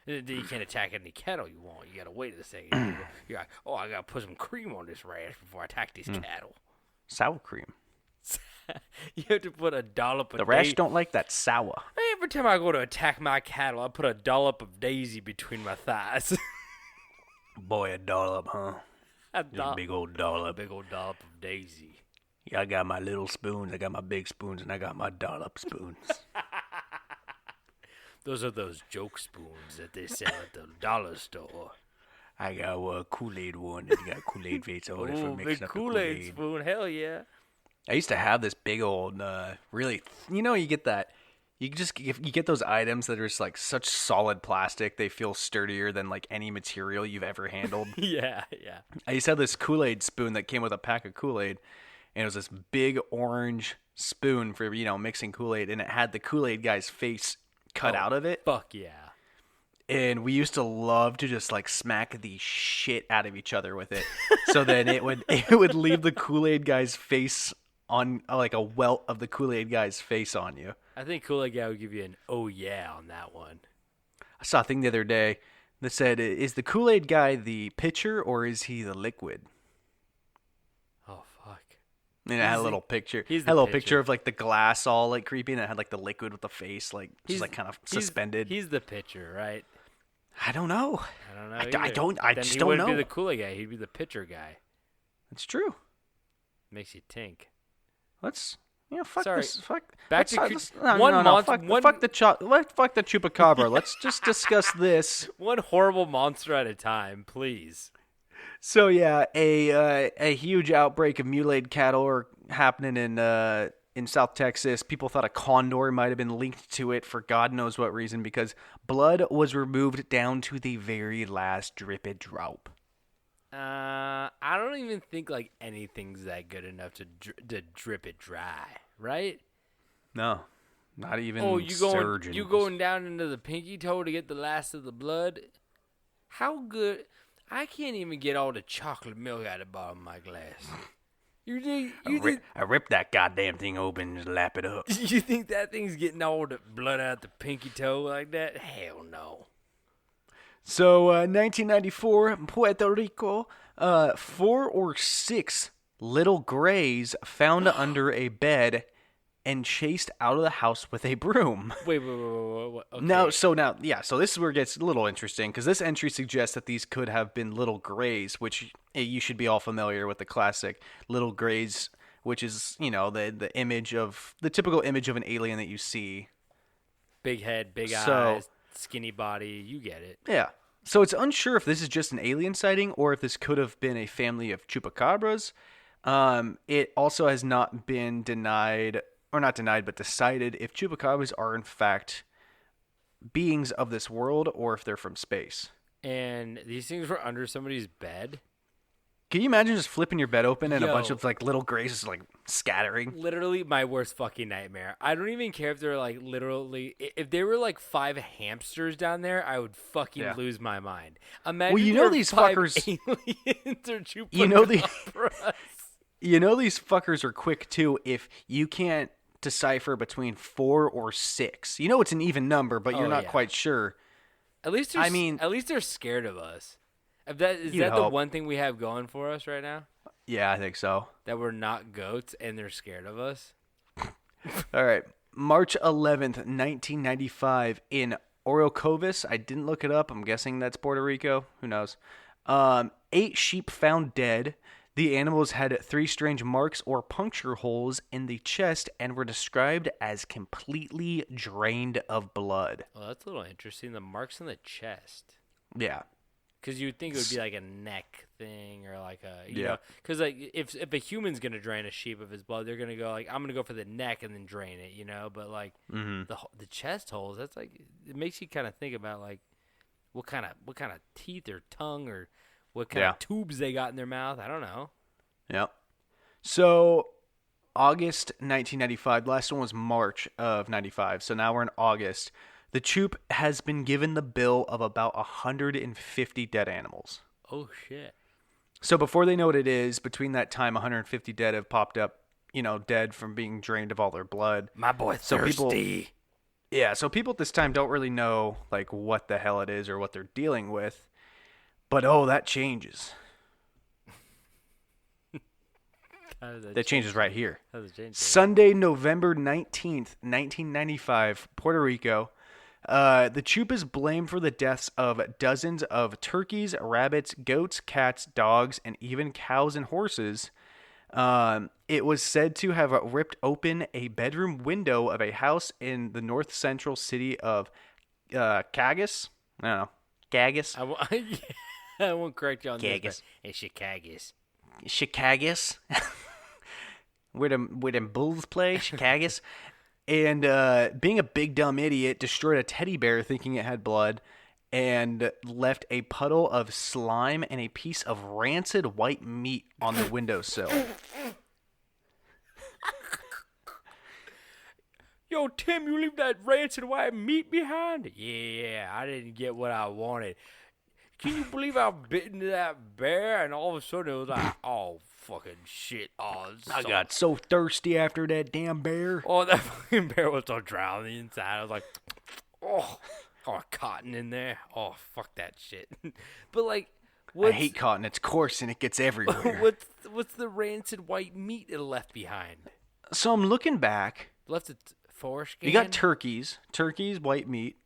Then you can't attack any cattle you want. You got to wait a second. You're like, oh, I got to put some cream on this rash before I attack these cattle. Sour cream. You have to put a dollop of The rash don't like that sour. Every time I go to attack my cattle, I put a dollop of daisy between my thighs. Boy, a dollop, huh? Just a big old dollop. Big old dollop of daisy. Yeah, I got my little spoons, I got my big spoons, and I got my dollop spoons. Those are those joke spoons that they sell at the dollar store. I got a Kool-Aid one that got Kool-Aid face on it for Ooh, mixing big up the Kool-Aid Kool-Aid. spoon. Hell yeah. I used to have this big old, you get that. You get those items that are just like such solid plastic. They feel sturdier than like any material you've ever handled. Yeah. I used to have this Kool-Aid spoon that came with a pack of Kool-Aid, and it was this big orange spoon for mixing Kool-Aid, and it had the Kool-Aid guy's face cut out of it. Fuck yeah. And we used to love to just like smack the shit out of each other with it. So then it would leave the Kool-Aid guy's face on like a welt of the Kool-Aid guy's face on you. I think Kool-Aid guy would give you an oh yeah on that one. I saw a thing the other day that said, is the Kool-Aid guy the pitcher or is he the liquid? Oh fuck. And it had a little picture. He's Had a little pitcher. picture of like the glass all like creepy, and it had like the liquid with the face like just He's- like kind of He's- suspended. He's the pitcher, right? I don't know. I don't know. I either. don't. I Then just he don't wouldn't know. be the Kool-Aid guy. He'd be the pitcher guy. It's true. Makes you tink. Let's fuck Sorry. this. Fuck. Back to let's- cre- no, one no, no, month- Fuck, one- fuck the fuck the chupacabra. Let's just discuss this. One horrible monster at a time, please. So yeah, a huge outbreak of mutilated cattle are happening in South Texas. People thought a condor might have been linked to it for God knows what reason, because blood was removed down to the very last dripped drop. I don't even think like anything's that good enough to drip it dry, right? No, not even. Oh, you surgeons. going down into the pinky toe to get the last of the blood? How good? I can't even get all the chocolate milk out of the bottom of my glass. I ripped that goddamn thing open and just lap it up. You think that thing's getting all the blood out the pinky toe like that? Hell no. So, 1994, Puerto Rico, 4 or 6 little grays found under a bed and chased out of the house with a broom. Wait. Okay. So this is where it gets a little interesting, because this entry suggests that these could have been little grays, which you should be all familiar with the classic little grays, which is, the typical image of an alien that you see. Big head, big So- eyes, skinny body. You get it. Yeah. So it's unsure if this is just an alien sighting or if this could have been a family of chupacabras. It also has not been decided if chupacabras are in fact beings of this world or if they're from space. And these things were under somebody's bed. Can you imagine just flipping your bed open and a Yo. bunch of like little grays just like scattering? Literally my worst fucking nightmare. I don't even care if they're like literally. If there were like 5 hamsters down there, I would fucking lose my mind. Imagine Well, you there know were these 5 fuckers- aliens or chupacabras. You know these fuckers are quick too if you can't decipher between 4 or 6. You know it's an even number, but you're not quite sure. At least they're scared of us. Is that the hope. one thing we have going for us right now? Yeah, I think so. That we're not goats and they're scared of us? All right. March 11th, 1995 in Orocovis, I didn't look it up. I'm guessing that's Puerto Rico. Who knows? 8 sheep found dead. The animals had 3 strange marks or puncture holes in the chest and were described as completely drained of blood. Well, that's a little interesting. The marks in the chest. Yeah. Because you would think it would be like a neck thing or like a, you Yeah. know, because like if a human's going to drain a sheep of his blood, they're going to go like, I'm going to go for the neck and then drain it, you know? But like the chest holes, that's like, it makes you kind of think about like what kind of teeth or tongue or what kind of tubes they got in their mouth. I don't know. Yep. So August 1995, the last one was March of 95. So now we're in August. The Chup has been given the bill of about 150 dead animals. Oh, shit. So before they know what it is, between that time, 150 dead have popped up, dead from being drained of all their blood. My boy So thirsty. So people at this time don't really know, like, what the hell it is or what they're dealing with. But, that changes. That changes right here. How does it change? Sunday, November 19th, 1995, Puerto Rico. The Chup is blamed for the deaths of dozens of turkeys, rabbits, goats, cats, dogs, and even cows and horses. It was said to have ripped open a bedroom window of a house in the north central city of Cagus. I don't know. Cagus. I won't correct you on Cagus. this, but it's Chicagus. Chicagus. Where them bulls play, Chicagus. And being a big dumb idiot, destroyed a teddy bear thinking it had blood and left a puddle of slime and a piece of rancid white meat on the windowsill. Yo, Tim, you leave that rancid white meat behind? Yeah, I didn't get what I wanted. Can you believe I bit into that bear and all of a sudden it was like, oh, fucking shit. Oh, I got so thirsty after that damn bear. Oh, that fucking bear was so dry on the inside. I was like, oh, cotton in there. Oh, fuck that shit. But like, I hate cotton. It's coarse and it gets everywhere. what's the rancid white meat it left behind? So I'm looking back. Left a foreskin? You got turkeys, white meat.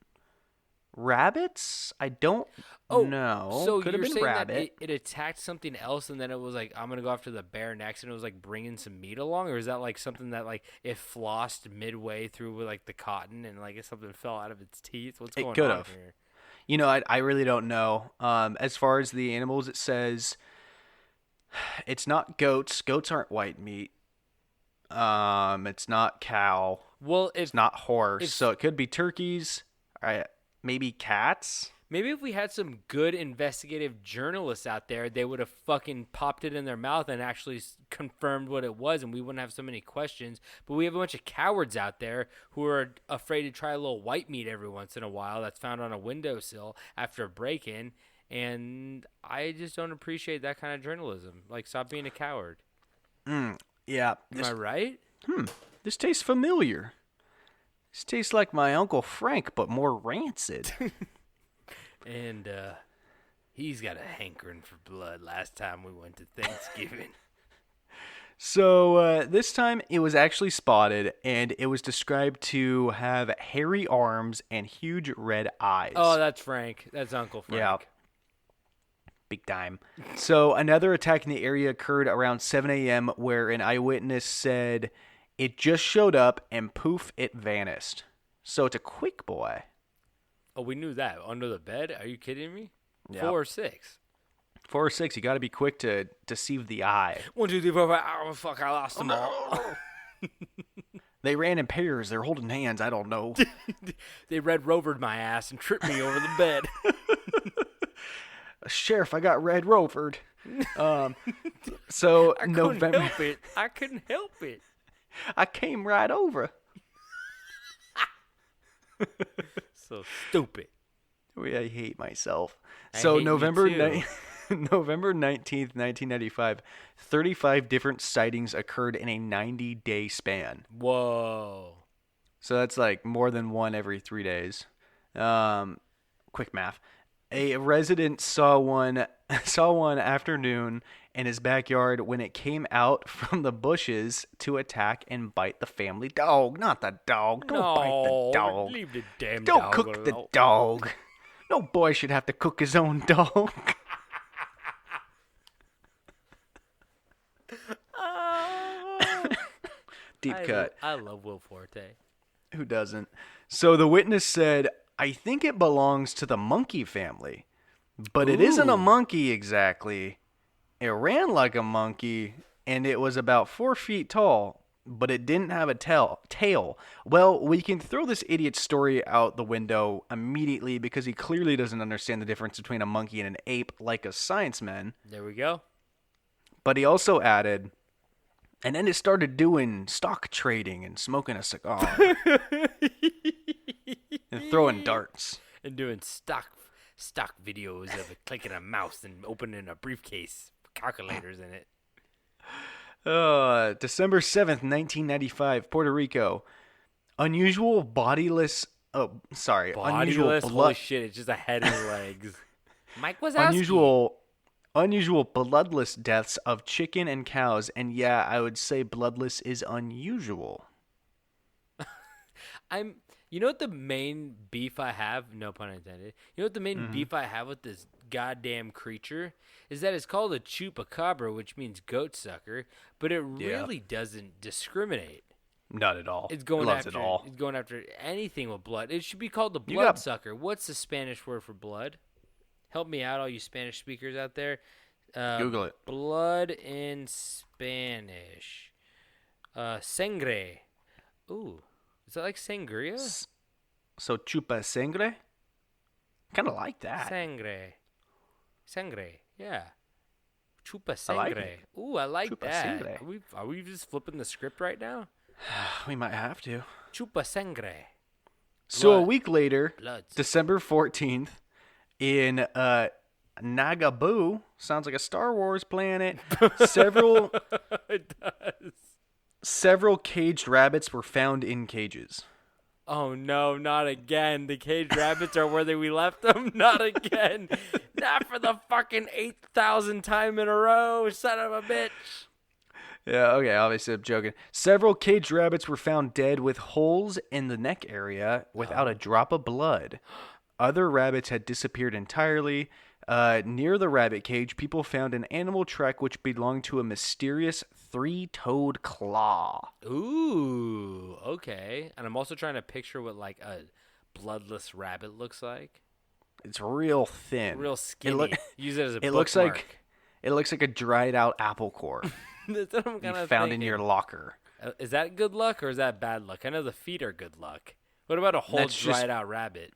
Rabbits? I don't know. So could have you're been saying rabbit. that it attacked something else, and then it was like, I'm gonna go after the bear next, and it was like bringing some meat along, or is that like something that like it flossed midway through with like the cotton, and like something fell out of its teeth? What's going on here? I really don't know. As far as the animals, it says it's not goats. Goats aren't white meat. It's not cow. Well, it's not horse. So it could be turkeys. Maybe cats. Maybe if we had some good investigative journalists out there, they would have fucking popped it in their mouth and actually confirmed what it was, and we wouldn't have so many questions. But we have a bunch of cowards out there who are afraid to try a little white meat every once in a while that's found on a windowsill after a break-in, and I just don't appreciate that kind of journalism. Like, stop being a coward. Yeah. Am I right? This tastes familiar. This tastes like my Uncle Frank, but more rancid. And he's got a hankering for blood last time we went to Thanksgiving. So this time it was actually spotted, and it was described to have hairy arms and huge red eyes. Oh, that's Frank. That's Uncle Frank. Yeah. Big time. So another attack in the area occurred around 7 a.m. where an eyewitness said it just showed up and poof, it vanished. So it's a quick boy. Oh, we knew that. Under the bed? Are you kidding me? Yep. 4 or 6. 4 or 6. You got to be quick to deceive the eye. 1, 2, 3, 4, 5. Oh, fuck, I lost them all. They ran in pairs. They're holding hands. I don't know. They red rovered my ass and tripped me over the bed. Sheriff, I got red rovered. So I November. Help it. I couldn't help it. I came right over. So stupid. I hate myself. I So hate you November too. November 19th, 1995, 35 different sightings occurred in a 90-day span. Whoa. So that's like more than one every 3 days. Quick math. A resident saw one saw one afternoon in his backyard when it came out from the bushes to attack and bite the family dog. Not the dog. Don't bite the dog. Leave the damn Don't dog cook the alone. dog. No boy should have to cook his own dog. Deep cut. I love Will Forte. Who doesn't? So the witness said, I think it belongs to the monkey family, but it isn't a Ooh. monkey exactly. It ran like a monkey, and it was about 4 feet tall, but it didn't have a tail. Well, we can throw this idiot's story out the window immediately because he clearly doesn't understand the difference between a monkey and an ape like a science man. There we go. But he also added, and then it started doing stock trading and smoking a cigar and throwing darts. And doing stock videos of it clicking a mouse and opening a briefcase with calculators in it. December 7th, 1995, Puerto Rico. Unusual Bodiless? unusual Holy shit, it's just a head and legs. Mike Wazowski. Unusual bloodless deaths of chicken and cows, and yeah, I would say bloodless is unusual. You know what the main beef I have? No pun intended. You know what the main beef I have with this goddamn creature is that it's called a chupacabra, which means goat sucker, but it really doesn't discriminate. Not at all. It's going Loves after it all. It's going after anything with blood. It should be called the blood sucker. What's the Spanish word for blood? Help me out, all you Spanish speakers out there. Google it. Blood in Spanish. Sangre. Ooh. Is that like sangria? So chupa sangre? Kind of like that. Sangre. Yeah. Chupa I sangre. like it. Ooh, I like Chupa that. sangre. Are we just flipping the script right now? We might have to. Chupa sangre. So a Blood. week later, Bloods. December 14th, in Nagaboo, sounds like a Star Wars planet, It does. several caged rabbits were found in cages. Oh no, not again. The caged rabbits are where we left them. Not again. Not for the fucking 8,000th time in a row, son of a bitch. Yeah, okay, obviously I'm joking. Several caged rabbits were found dead with holes in the neck area without a drop of blood. Other rabbits had disappeared entirely. Near the rabbit cage, people found an animal track which belonged to a mysterious three-toed claw. Ooh, okay. And I'm also trying to picture what like a bloodless rabbit looks like. It's real thin. Real skinny. Use it as a It looks bookmark. like it looks like a dried out apple core That's what I'm you kinda found in thinking. your locker. Is that good luck or is that bad luck? I know the feet are good luck. What about a whole That's just- dried out rabbit?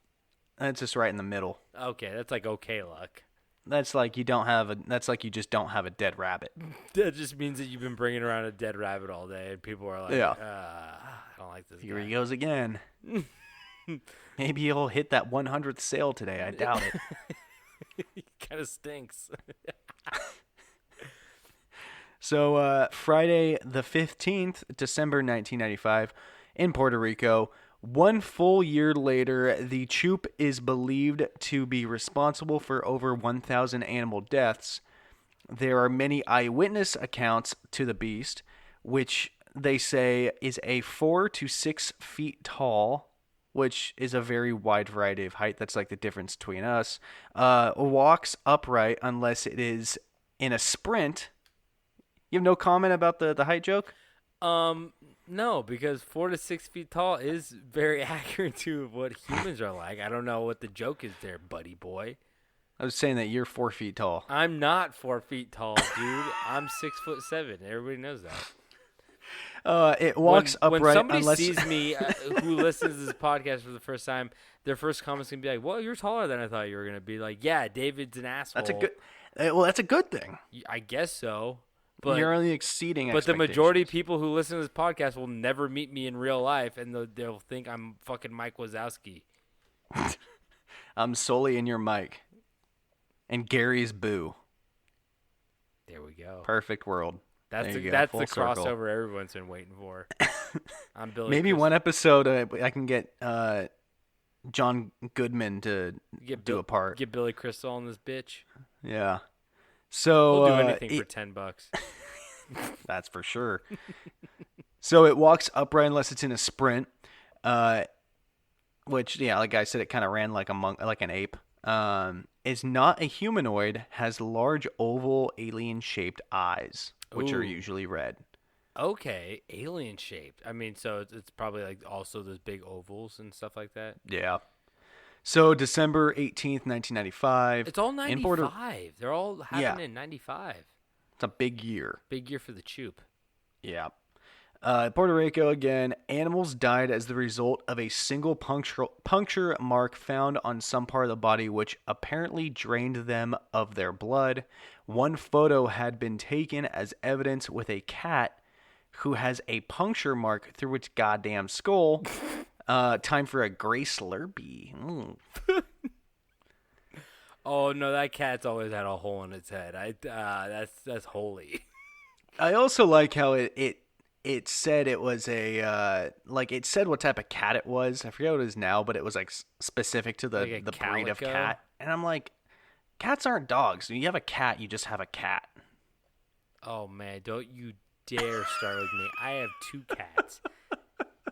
That's just right in the middle. Okay, that's like okay luck. That's like you don't have a. That's like you just don't have a dead rabbit. That just means that you've been bringing around a dead rabbit all day, and people are like, Yeah. I don't like this Here guy. he goes again. Maybe he'll hit that 100th sale today. I doubt it. He kind of stinks. So Friday the 15th, December 1995, in Puerto Rico. 1 full year later, the Chup is believed to be responsible for over 1,000 animal deaths. There are many eyewitness accounts to the beast, which they say is a 4 to 6 feet tall, which is a very wide variety of height. That's like the difference between us. Walks upright unless it is in a sprint. You have no comment about the height joke? No, because 4 to 6 feet tall is very accurate to what humans are like. I don't know what the joke is there, buddy boy. I was saying that you're 4 feet tall. I'm not 4 feet tall, dude. I'm 6'7". Everybody knows that. It walks upright when somebody unless sees me who listens to this podcast for the first time, their first comment's gonna be like, "Well, you're taller than I thought you were gonna be." Like, yeah, David's an asshole. that's a good. Well, that's a good thing. I guess so. But You're only exceeding. But the majority of expectations. people who listen to this podcast will never meet me in real life, and they'll think I'm fucking Mike Wazowski. I'm solely in your mic. And Gary's boo. There we go. Perfect world. That's There you go, that's full the circle. crossover everyone's been waiting for. I'm Billy. Maybe Crystal. one episode I can get John Goodman to Get do Bill- a part. Get Billy Crystal on this bitch. Yeah. So We'll do anything for $10. That's for sure. So it walks upright unless it's in a sprint, which, yeah, like I said, it kind of ran like like an ape. Is not a humanoid, has large oval alien-shaped eyes, which are Ooh. usually red. Okay, alien shaped. I mean, so it's probably like also those big ovals and stuff like that. Yeah. So December 18th, 1995. It's all in 95. They're all happening in 95. It's a big year. Big year for the Chup. Yeah. Puerto Rico, again, animals died as the result of a single puncture mark found on some part of the body, which apparently drained them of their blood. One photo had been taken as evidence with a cat who has a puncture mark through its goddamn skull. Time for a gray Slurpee. Oh no, that cat's always had a hole in its head. That's holy. I also like how it said it was a it said what type of cat it was. I forget what it is now, but it was like specific to the Like a breed of calico? cat. And I'm like, cats aren't dogs. When you have a cat, you just have a cat. Oh man, don't you dare start with me. I have 2 cats.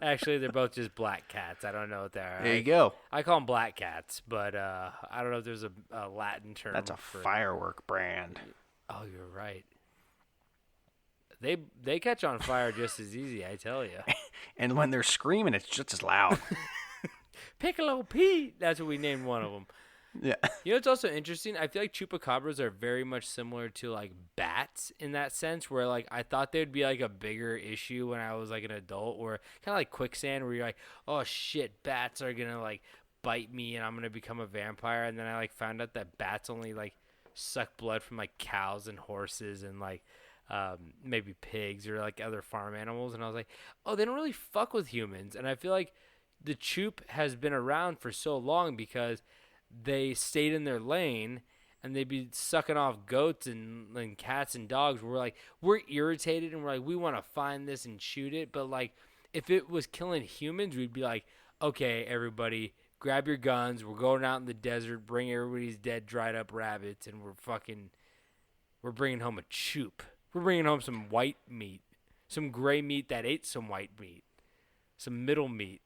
Actually, they're both just black cats. I don't know what they are. There you go. I call them black cats, but I don't know if there's a Latin term. That's a for firework brand. Oh, you're right. They catch on fire just as easy, I tell you. And when they're screaming, it's just as loud. Piccolo Pete. That's what we named one of them. Yeah. You know what's also interesting? I feel like chupacabras are very much similar to like bats in that sense, where like I thought they'd be like a bigger issue when I was like an adult, or kind of like quicksand, where you're like, oh shit, bats are gonna like bite me and I'm gonna become a vampire, and then I like found out that bats only like suck blood from like cows and horses and like maybe pigs or like other farm animals, and I was like, oh, they don't really fuck with humans. And I feel like the Chup has been around for so long because they stayed in their lane and they'd be sucking off goats and cats and dogs. We're irritated and we're like, we want to find this and shoot it. But like, if it was killing humans, we'd be like, okay, everybody, grab your guns. We're going out in the desert, bring everybody's dead, dried up rabbits, and we're bringing home a Chup. We're bringing home some white meat, some gray meat that ate some white meat, some middle meat.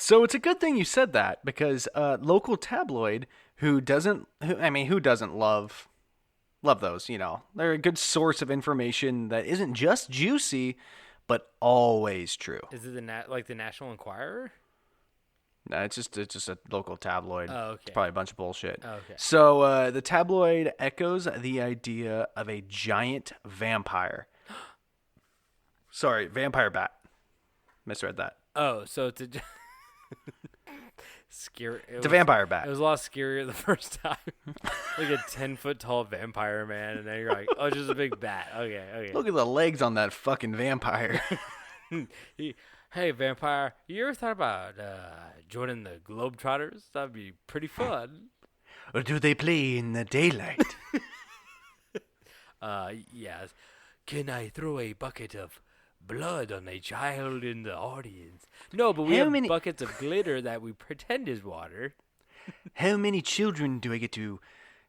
So it's a good thing you said that, because local tabloid who doesn't love those, you know, they're a good source of information that isn't just juicy, but always true. Is it the National Enquirer? No, it's just a local tabloid. Oh, okay. It's probably a bunch of bullshit. Oh, okay. So the tabloid echoes the idea of a giant vampire. Sorry, vampire bat. Misread that. Oh, so it's a scary. It's a vampire bat. It was a lot scarier the first time. Like a 10-foot tall vampire man, and then you're like, oh, it's just a big bat. Okay. Look at the legs on that fucking vampire. Hey, vampire, you ever thought about joining the Globetrotters? That'd be pretty fun. Or do they play in the daylight? Yes. Can I throw a bucket of blood on a child in the audience? No, but we How have many- buckets of glitter that we pretend is water. How many children do I get to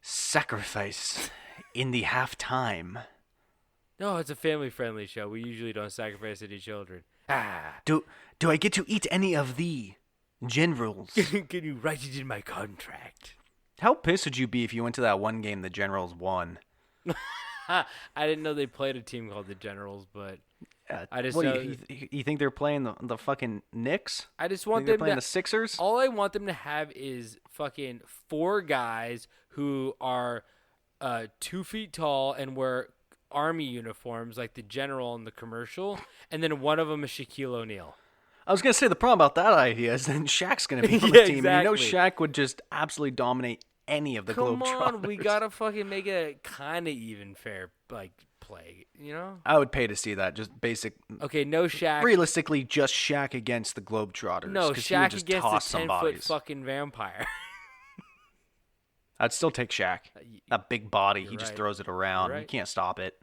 sacrifice in the halftime? No, it's a family-friendly show. We usually don't sacrifice any children. Do I get to eat any of the generals? Can you write it in my contract? How pissed would you be if you went to that one game the Generals won? I didn't know they played a team called the Generals, but I just what, know you think they're playing the fucking Knicks? I just Think want they're them playing to. the Sixers? All I want them to have is fucking 4 guys who are 2 feet tall and wear army uniforms like the general in the commercial, and then one of them is Shaquille O'Neal. I was gonna say the problem about that idea is then Shaq's gonna be on Yeah, the team. And you know exactly. Shaq would just absolutely dominate any of the Come Globetrotters. on, we gotta fucking make it kind of even fair, like play, you know? I would pay to see that. Just basic. Okay, no Shaq. Realistically, just Shaq against the Globetrotters. No, 'cause he would Shaq just against toss a some 10-foot bodies. fucking vampire. I'd still take Shaq. That big body, he just right. throws it around. You're You right. can't stop it.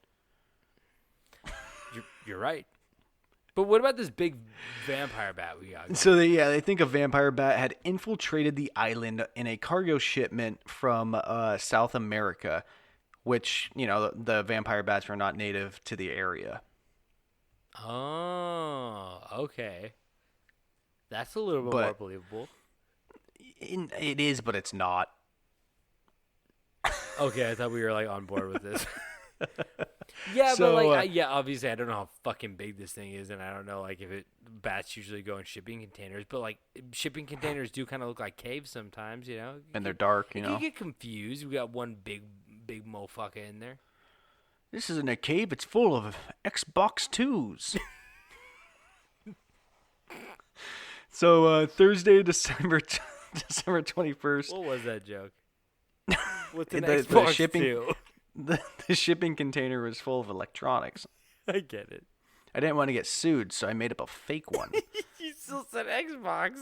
You're right. But what about this big vampire bat we got? So they think a vampire bat had infiltrated the island in a cargo shipment from South America. which, the vampire bats are not native to the area. Oh, okay. That's a little bit more believable. It is, but it's not. Okay, I thought we were like on board with this. Yeah, So, but like, obviously, I don't know how fucking big this thing is, and I don't know like if bats usually go in shipping containers, but like shipping containers do kind of look like caves sometimes, And they're dark, You get confused. We got one big motherfucker in there. This isn't a cave. It's full of Xbox 2s. So Thursday, December 21st. What was that joke? What's an The Xbox shipping- 2? The shipping container was full of electronics. I get it. I didn't want to get sued, so I made up a fake one. You still said Xbox.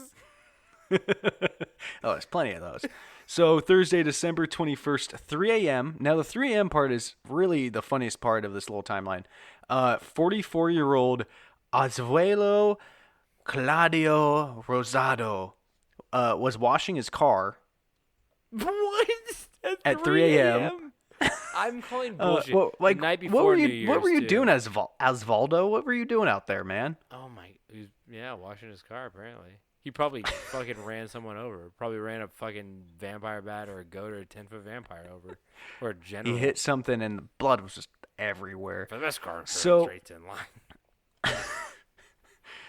Oh, there's plenty of those. So Thursday, December 21st, 3 a.m. Now, the 3 a.m. part is really the funniest part of this little timeline. 44-year-old Azuelo Claudio Rosado was washing his car What? at 3 a.m. I'm calling bullshit. The night before New Year's, what were you too. doing, Osvaldo? What were you doing out there, man? Oh my, washing his car apparently. He probably fucking ran someone over. Probably ran a fucking vampire bat or a goat or a 10-foot vampire over. Or a general. He hit something and the blood was just everywhere. For this car So- rate's in line.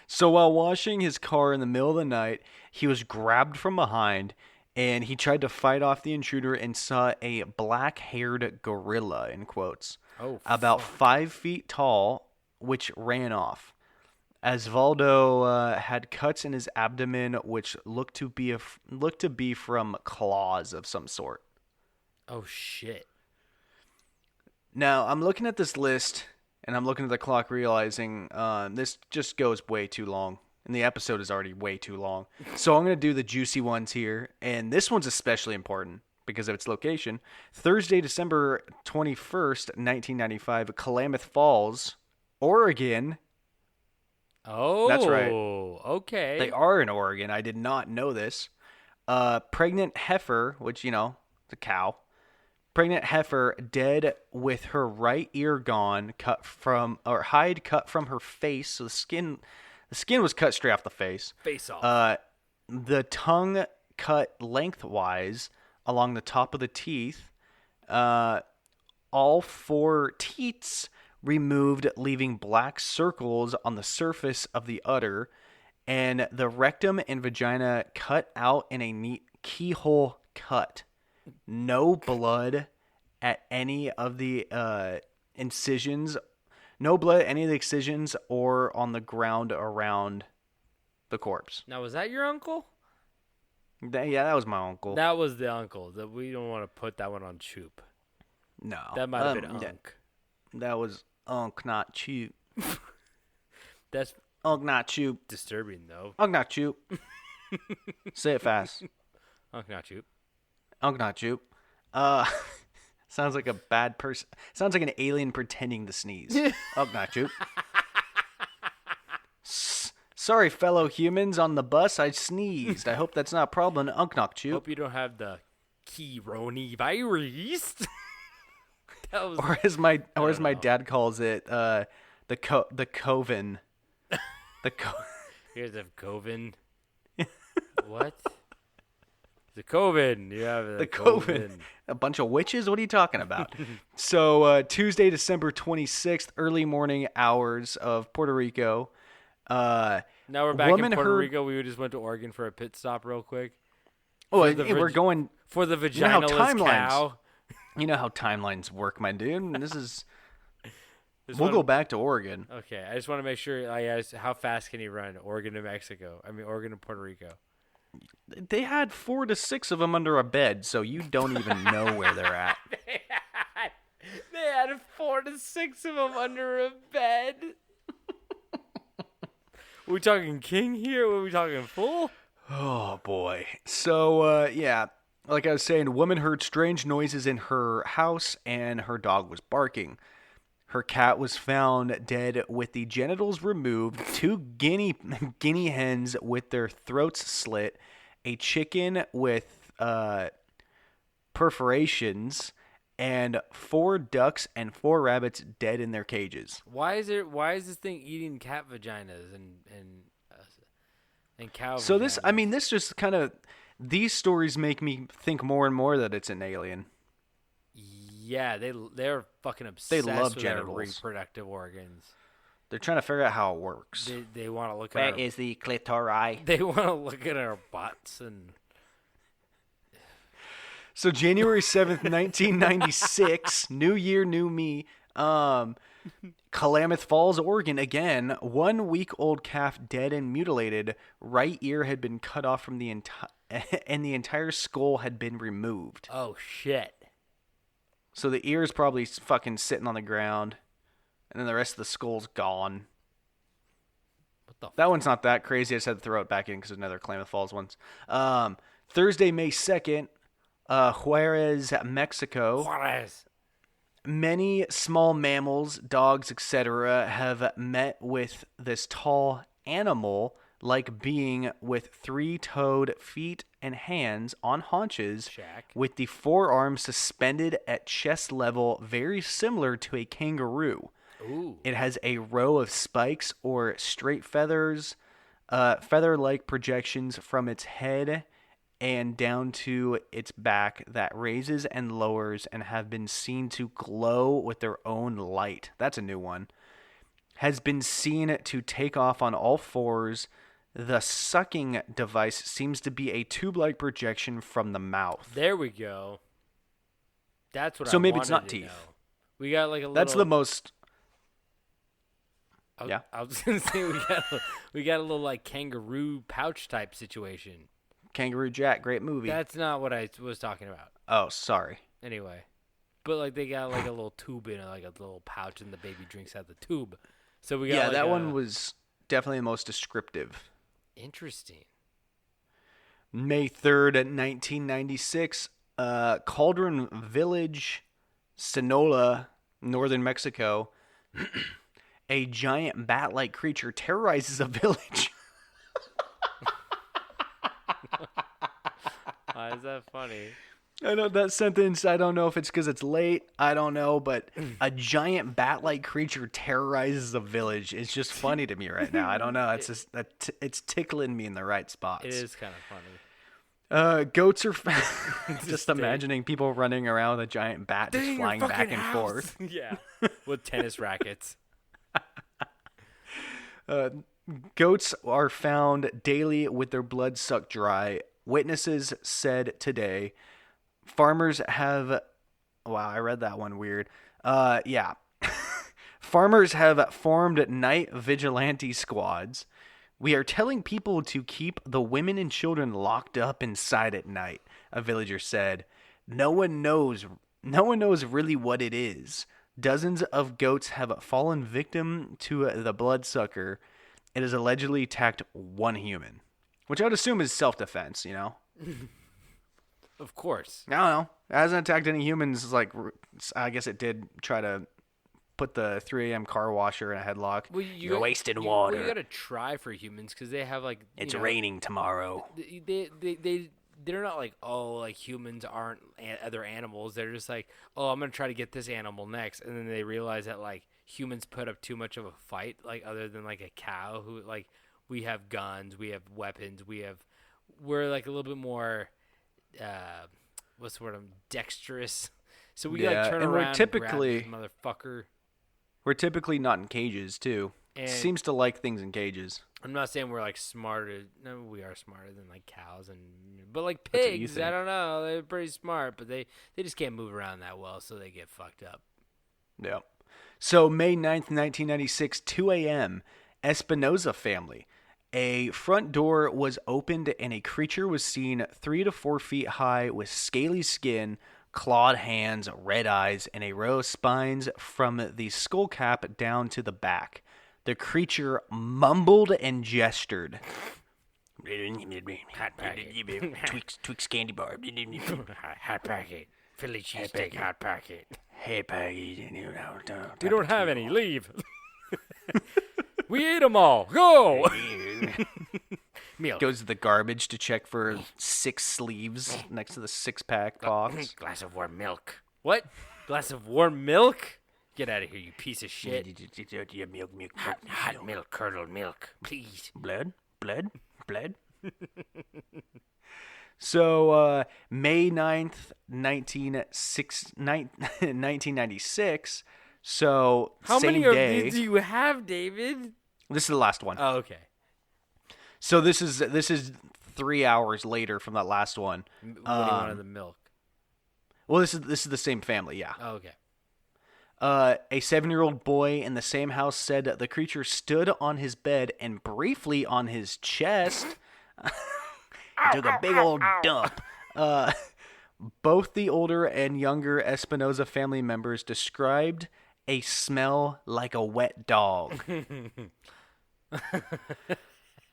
So while washing his car in the middle of the night, he was grabbed from behind and he tried to fight off the intruder and saw a black-haired gorilla, in quotes, about 5 feet tall, which ran off. Osvaldo had cuts in his abdomen, which looked to be from claws of some sort. Oh shit. Now I'm looking at this list, and I'm looking at the clock, realizing this just goes way too long, and the episode is already way too long. So I'm going to do the juicy ones here, and this one's especially important because of its location. Thursday, December 21st, 1995, Klamath Falls, Oregon. Oh, That's right. Okay. They are in Oregon. I did not know this. Pregnant heifer, which, it's a cow. Pregnant heifer dead with her right ear gone, hide cut from her face. So the skin was cut straight off the face. Face off. The tongue cut lengthwise along the top of the teeth. All 4 teats removed, leaving black circles on the surface of the udder, and the rectum and vagina cut out in a neat keyhole cut. No blood at any of the incisions. No blood at any of the excisions or on the ground around the corpse. Now, was that your uncle? That was my uncle. That was the uncle. That we don't want to put that one on Choop. No. That might have been Unk. That was Unk, not Choop. That's Unk, not Choop. disturbing, though. Unk, not Choop. Say it fast. Unk, not Choop. Unk, not Choop. Sounds like a bad person. Sounds like an alien pretending to sneeze. Unk, not Choop. Sorry, fellow humans on the bus. I sneezed. I hope that's not a problem. Unk, not Choop. Hope you don't have the coronavirus. That was, Or as my dad calls it, the coven. Here's a coven. What? The coven. You have The coven. A bunch of witches? What are you talking about? So Tuesday, December 26th, early morning hours of Puerto Rico. Now we're back woman in Puerto heard- Rico. We just went to Oregon for a pit stop real quick. Oh, For the we're going. For the You know how vaginaless cow. You know how timelines work, my dude. This is. Just We'll wanna- go back to Oregon. Okay, I just want to make sure I asked how fast can he run? Oregon to Mexico. I mean, Oregon to Puerto Rico. They had 4 to 6 of them under a bed, so you don't even know where they're at. They had 4 to 6 of them under a bed. Are we talking king here? Are we talking full? Oh boy. So yeah, like I was saying, a woman heard strange noises in her house and her dog was barking. Her cat was found dead with the genitals removed, 2 guinea hens with their throats slit, a chicken with perforations, and 4 ducks and 4 rabbits dead in their cages. Why is this thing eating cat vaginas and cow? So vaginas? this just kind of, these stories make me think more and more that it's an alien. Yeah, they're fucking obsessed love with genitals. their reproductive organs. They're trying to figure out how it works. They want to look Where at our, is the clitori? they want to look at our butts and So January 7th, 1996, New Year, New Me. Klamath Falls, Oregon, again, 1-week-old calf dead and mutilated. Right ear had been cut off from the and the entire skull had been removed. oh shit. So the ear is probably fucking sitting on the ground, and then the rest of the skull's gone. What the? That one's not that crazy. I just had to throw it back in because there's another Klamath Falls ones. Thursday, May 2nd, Juarez, Mexico. Juarez. Many small mammals, dogs, etc., have met with this tall animal-like being with 3-toed feet and hands on haunches, Shaq. with the forearms suspended at chest level, very similar to a kangaroo. Ooh. It has a row of spikes or straight feathers, feather-like projections from its head and down to its back that raises and lowers and have been seen to glow with their own light. That's a new one. Has been seen to take off on all fours. The sucking device seems to be a tube-like projection from the mouth. There we go. That's what. So I maybe it's wanted not to teeth. know. We got like a little. That's the most... Yeah. I was gonna say we got a little like kangaroo pouch type situation. Kangaroo Jack, great movie. That's not what I was talking about. Oh, sorry. Anyway, but like they got like a little tube in it, like a little pouch, and the baby drinks out the tube. So we got Yeah, like that one was definitely the most descriptive. interesting. May 3rd, 1996, Cauldron Village, Sonora, northern Mexico. A giant bat-like creature terrorizes a village. Why is that funny? I know that sentence, I don't know if it's because it's late, I don't know, but a giant bat-like creature terrorizes a village. It's just funny to me right now. I don't know. It's just it's tickling me in the right spots. It is kind of funny. Goats are just imagining people running around with a giant bat just flying back and forth. Yeah, with tennis rackets. Goats are found daily with their blood sucked dry. Witnesses said today. Farmers have... Wow, I read that one weird. Yeah. Farmers have formed night vigilante squads. We are telling people to keep the women and children locked up inside at night, a villager said. No one knows really what it is. Dozens of goats have fallen victim to the bloodsucker. It has allegedly attacked one human, which I would assume is self-defense, you know? Of course. I don't know. It hasn't attacked any humans. Like, I guess it did try to put the 3 a.m. car washer in a headlock. Well, You're wasting water. You gotta try for humans because they have like. It's raining tomorrow. They're not like, oh, like humans aren't other animals. They're just like, oh, I'm gonna try to get this animal next, and then they realize that like humans put up too much of a fight, like other than like a cow who like we have guns, we have weapons, we're like a little bit more, what's the word? Dexterous. So we like turn and around we're typically and grab this motherfucker. We're typically not in cages too. And Seems to like things in cages. I'm not saying we're like smarter. No, we are smarter than like cows but like That's what you pigs, think. I don't know. They're pretty smart, but they just can't move around that well, so they get fucked up. Yeah. So May 9th, 1996, 2 a.m., Espinoza family. A front door was opened and a creature was seen 3 to 4 feet high with scaly skin, clawed hands, red eyes, and a row of spines from the skull cap down to the back. The creature mumbled and gestured. Hot packet. Twix candy bar. Hot packet. Philly cheesesteak hot packet. Hey, Peggy. We don't have any. Leave. We ate them all. Go. Milk. Goes to the garbage to check for 6 sleeves next to the 6-pack box. Glass of warm milk. What? Glass of warm milk? Get out of here, you piece of shit. Milk. Hot milk, curdled milk, please. Blood. So, May 9th, 1996. So, How same many day. of these do you have, David? This is the last one. Oh, okay. So this is 3 hours later from that last one. What do you want of the milk? Well, this is the same family, yeah. Oh, okay. A 7-year-old boy in the same house said that the creature stood on his bed and briefly on his chest. Took a big old dump. Both the older and younger Espinoza family members described a smell like a wet dog.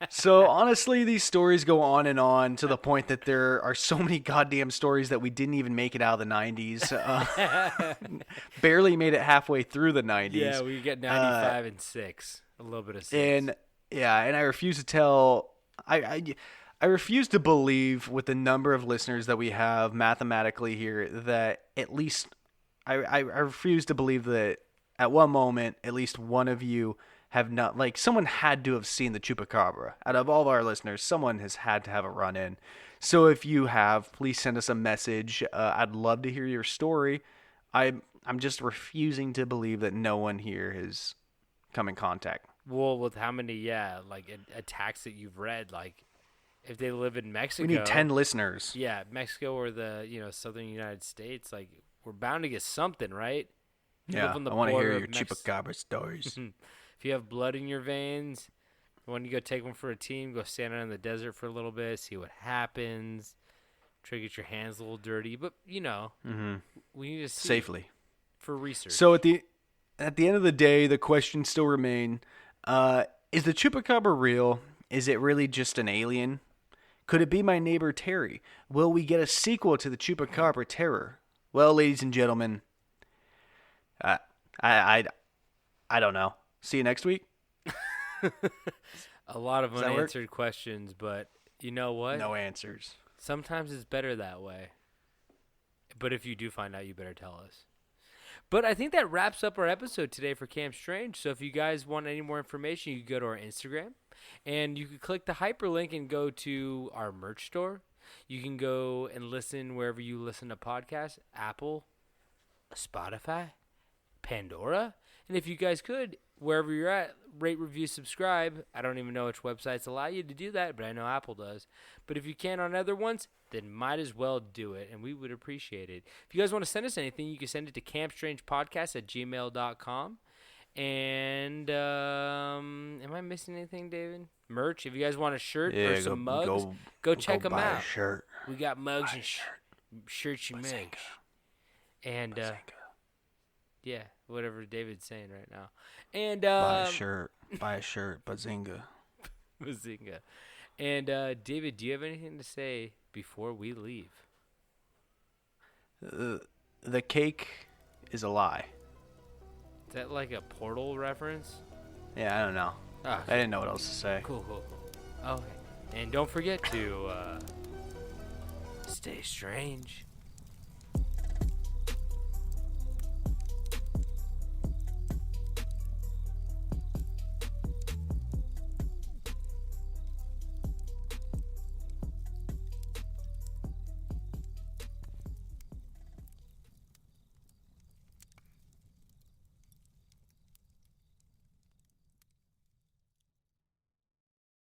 So honestly, these stories go on to the point that there are so many goddamn stories that we didn't even make it out of the 90s. Barely made it halfway through the 90s. Yeah, we get 95 and 6. A little bit of 6. And I refuse to tell. I refuse to believe with the number of listeners that we have mathematically here that at least I refuse to believe that at one moment at least one of you have not, like, someone had to have seen the chupacabra. Out of all of our listeners, someone has had to have a run-in. So if you have, please send us a message. I'd love to hear your story. I'm just refusing to believe that no one here has come in contact. Well, with how many, attacks that you've read, like, if they live in Mexico. We need 10 listeners. Yeah, Mexico or the, southern United States, like, we're bound to get something, right? You Yeah, live on the I want to hear border your of chupacabra stories. If you have blood in your veins, when you go take one for a team, go stand out in the desert for a little bit, see what happens. Try to get your hands a little dirty, but we need to see Safely for research. So at the end of the day, the questions still remain: is the chupacabra real? Is it really just an alien? Could it be my neighbor Terry? Will we get a sequel to the Chupacabra Terror? Well, ladies and gentlemen, I don't know. See you next week. A lot of Does that work? unanswered questions, but you know what? No answers. Sometimes it's better that way. But if you do find out, you better tell us. But I think that wraps up our episode today for Camp Strange. So if you guys want any more information, you can go to our Instagram. And you can click the hyperlink and go to our merch store. You can go and listen wherever you listen to podcasts. Apple, Spotify, Pandora. And if you guys could, wherever you're at, rate, review, subscribe. I don't even know which websites allow you to do that, but I know Apple does. But if you can on other ones, then might as well do it, and we would appreciate it. If you guys want to send us anything, you can send it to campstrangepodcast@gmail.com. And am I missing anything, David? Merch. If you guys want a shirt or some mugs, go check them out. Shirt. We got mugs and shirts and mugs. And yeah, whatever David's saying right now. And buy a shirt, Bazinga. Bazinga. And David, do you have anything to say before we leave? The cake is a lie. Is that like a Portal reference? Yeah, I don't know. Oh, I didn't know what else to say. Cool. Okay. And don't forget to stay strange.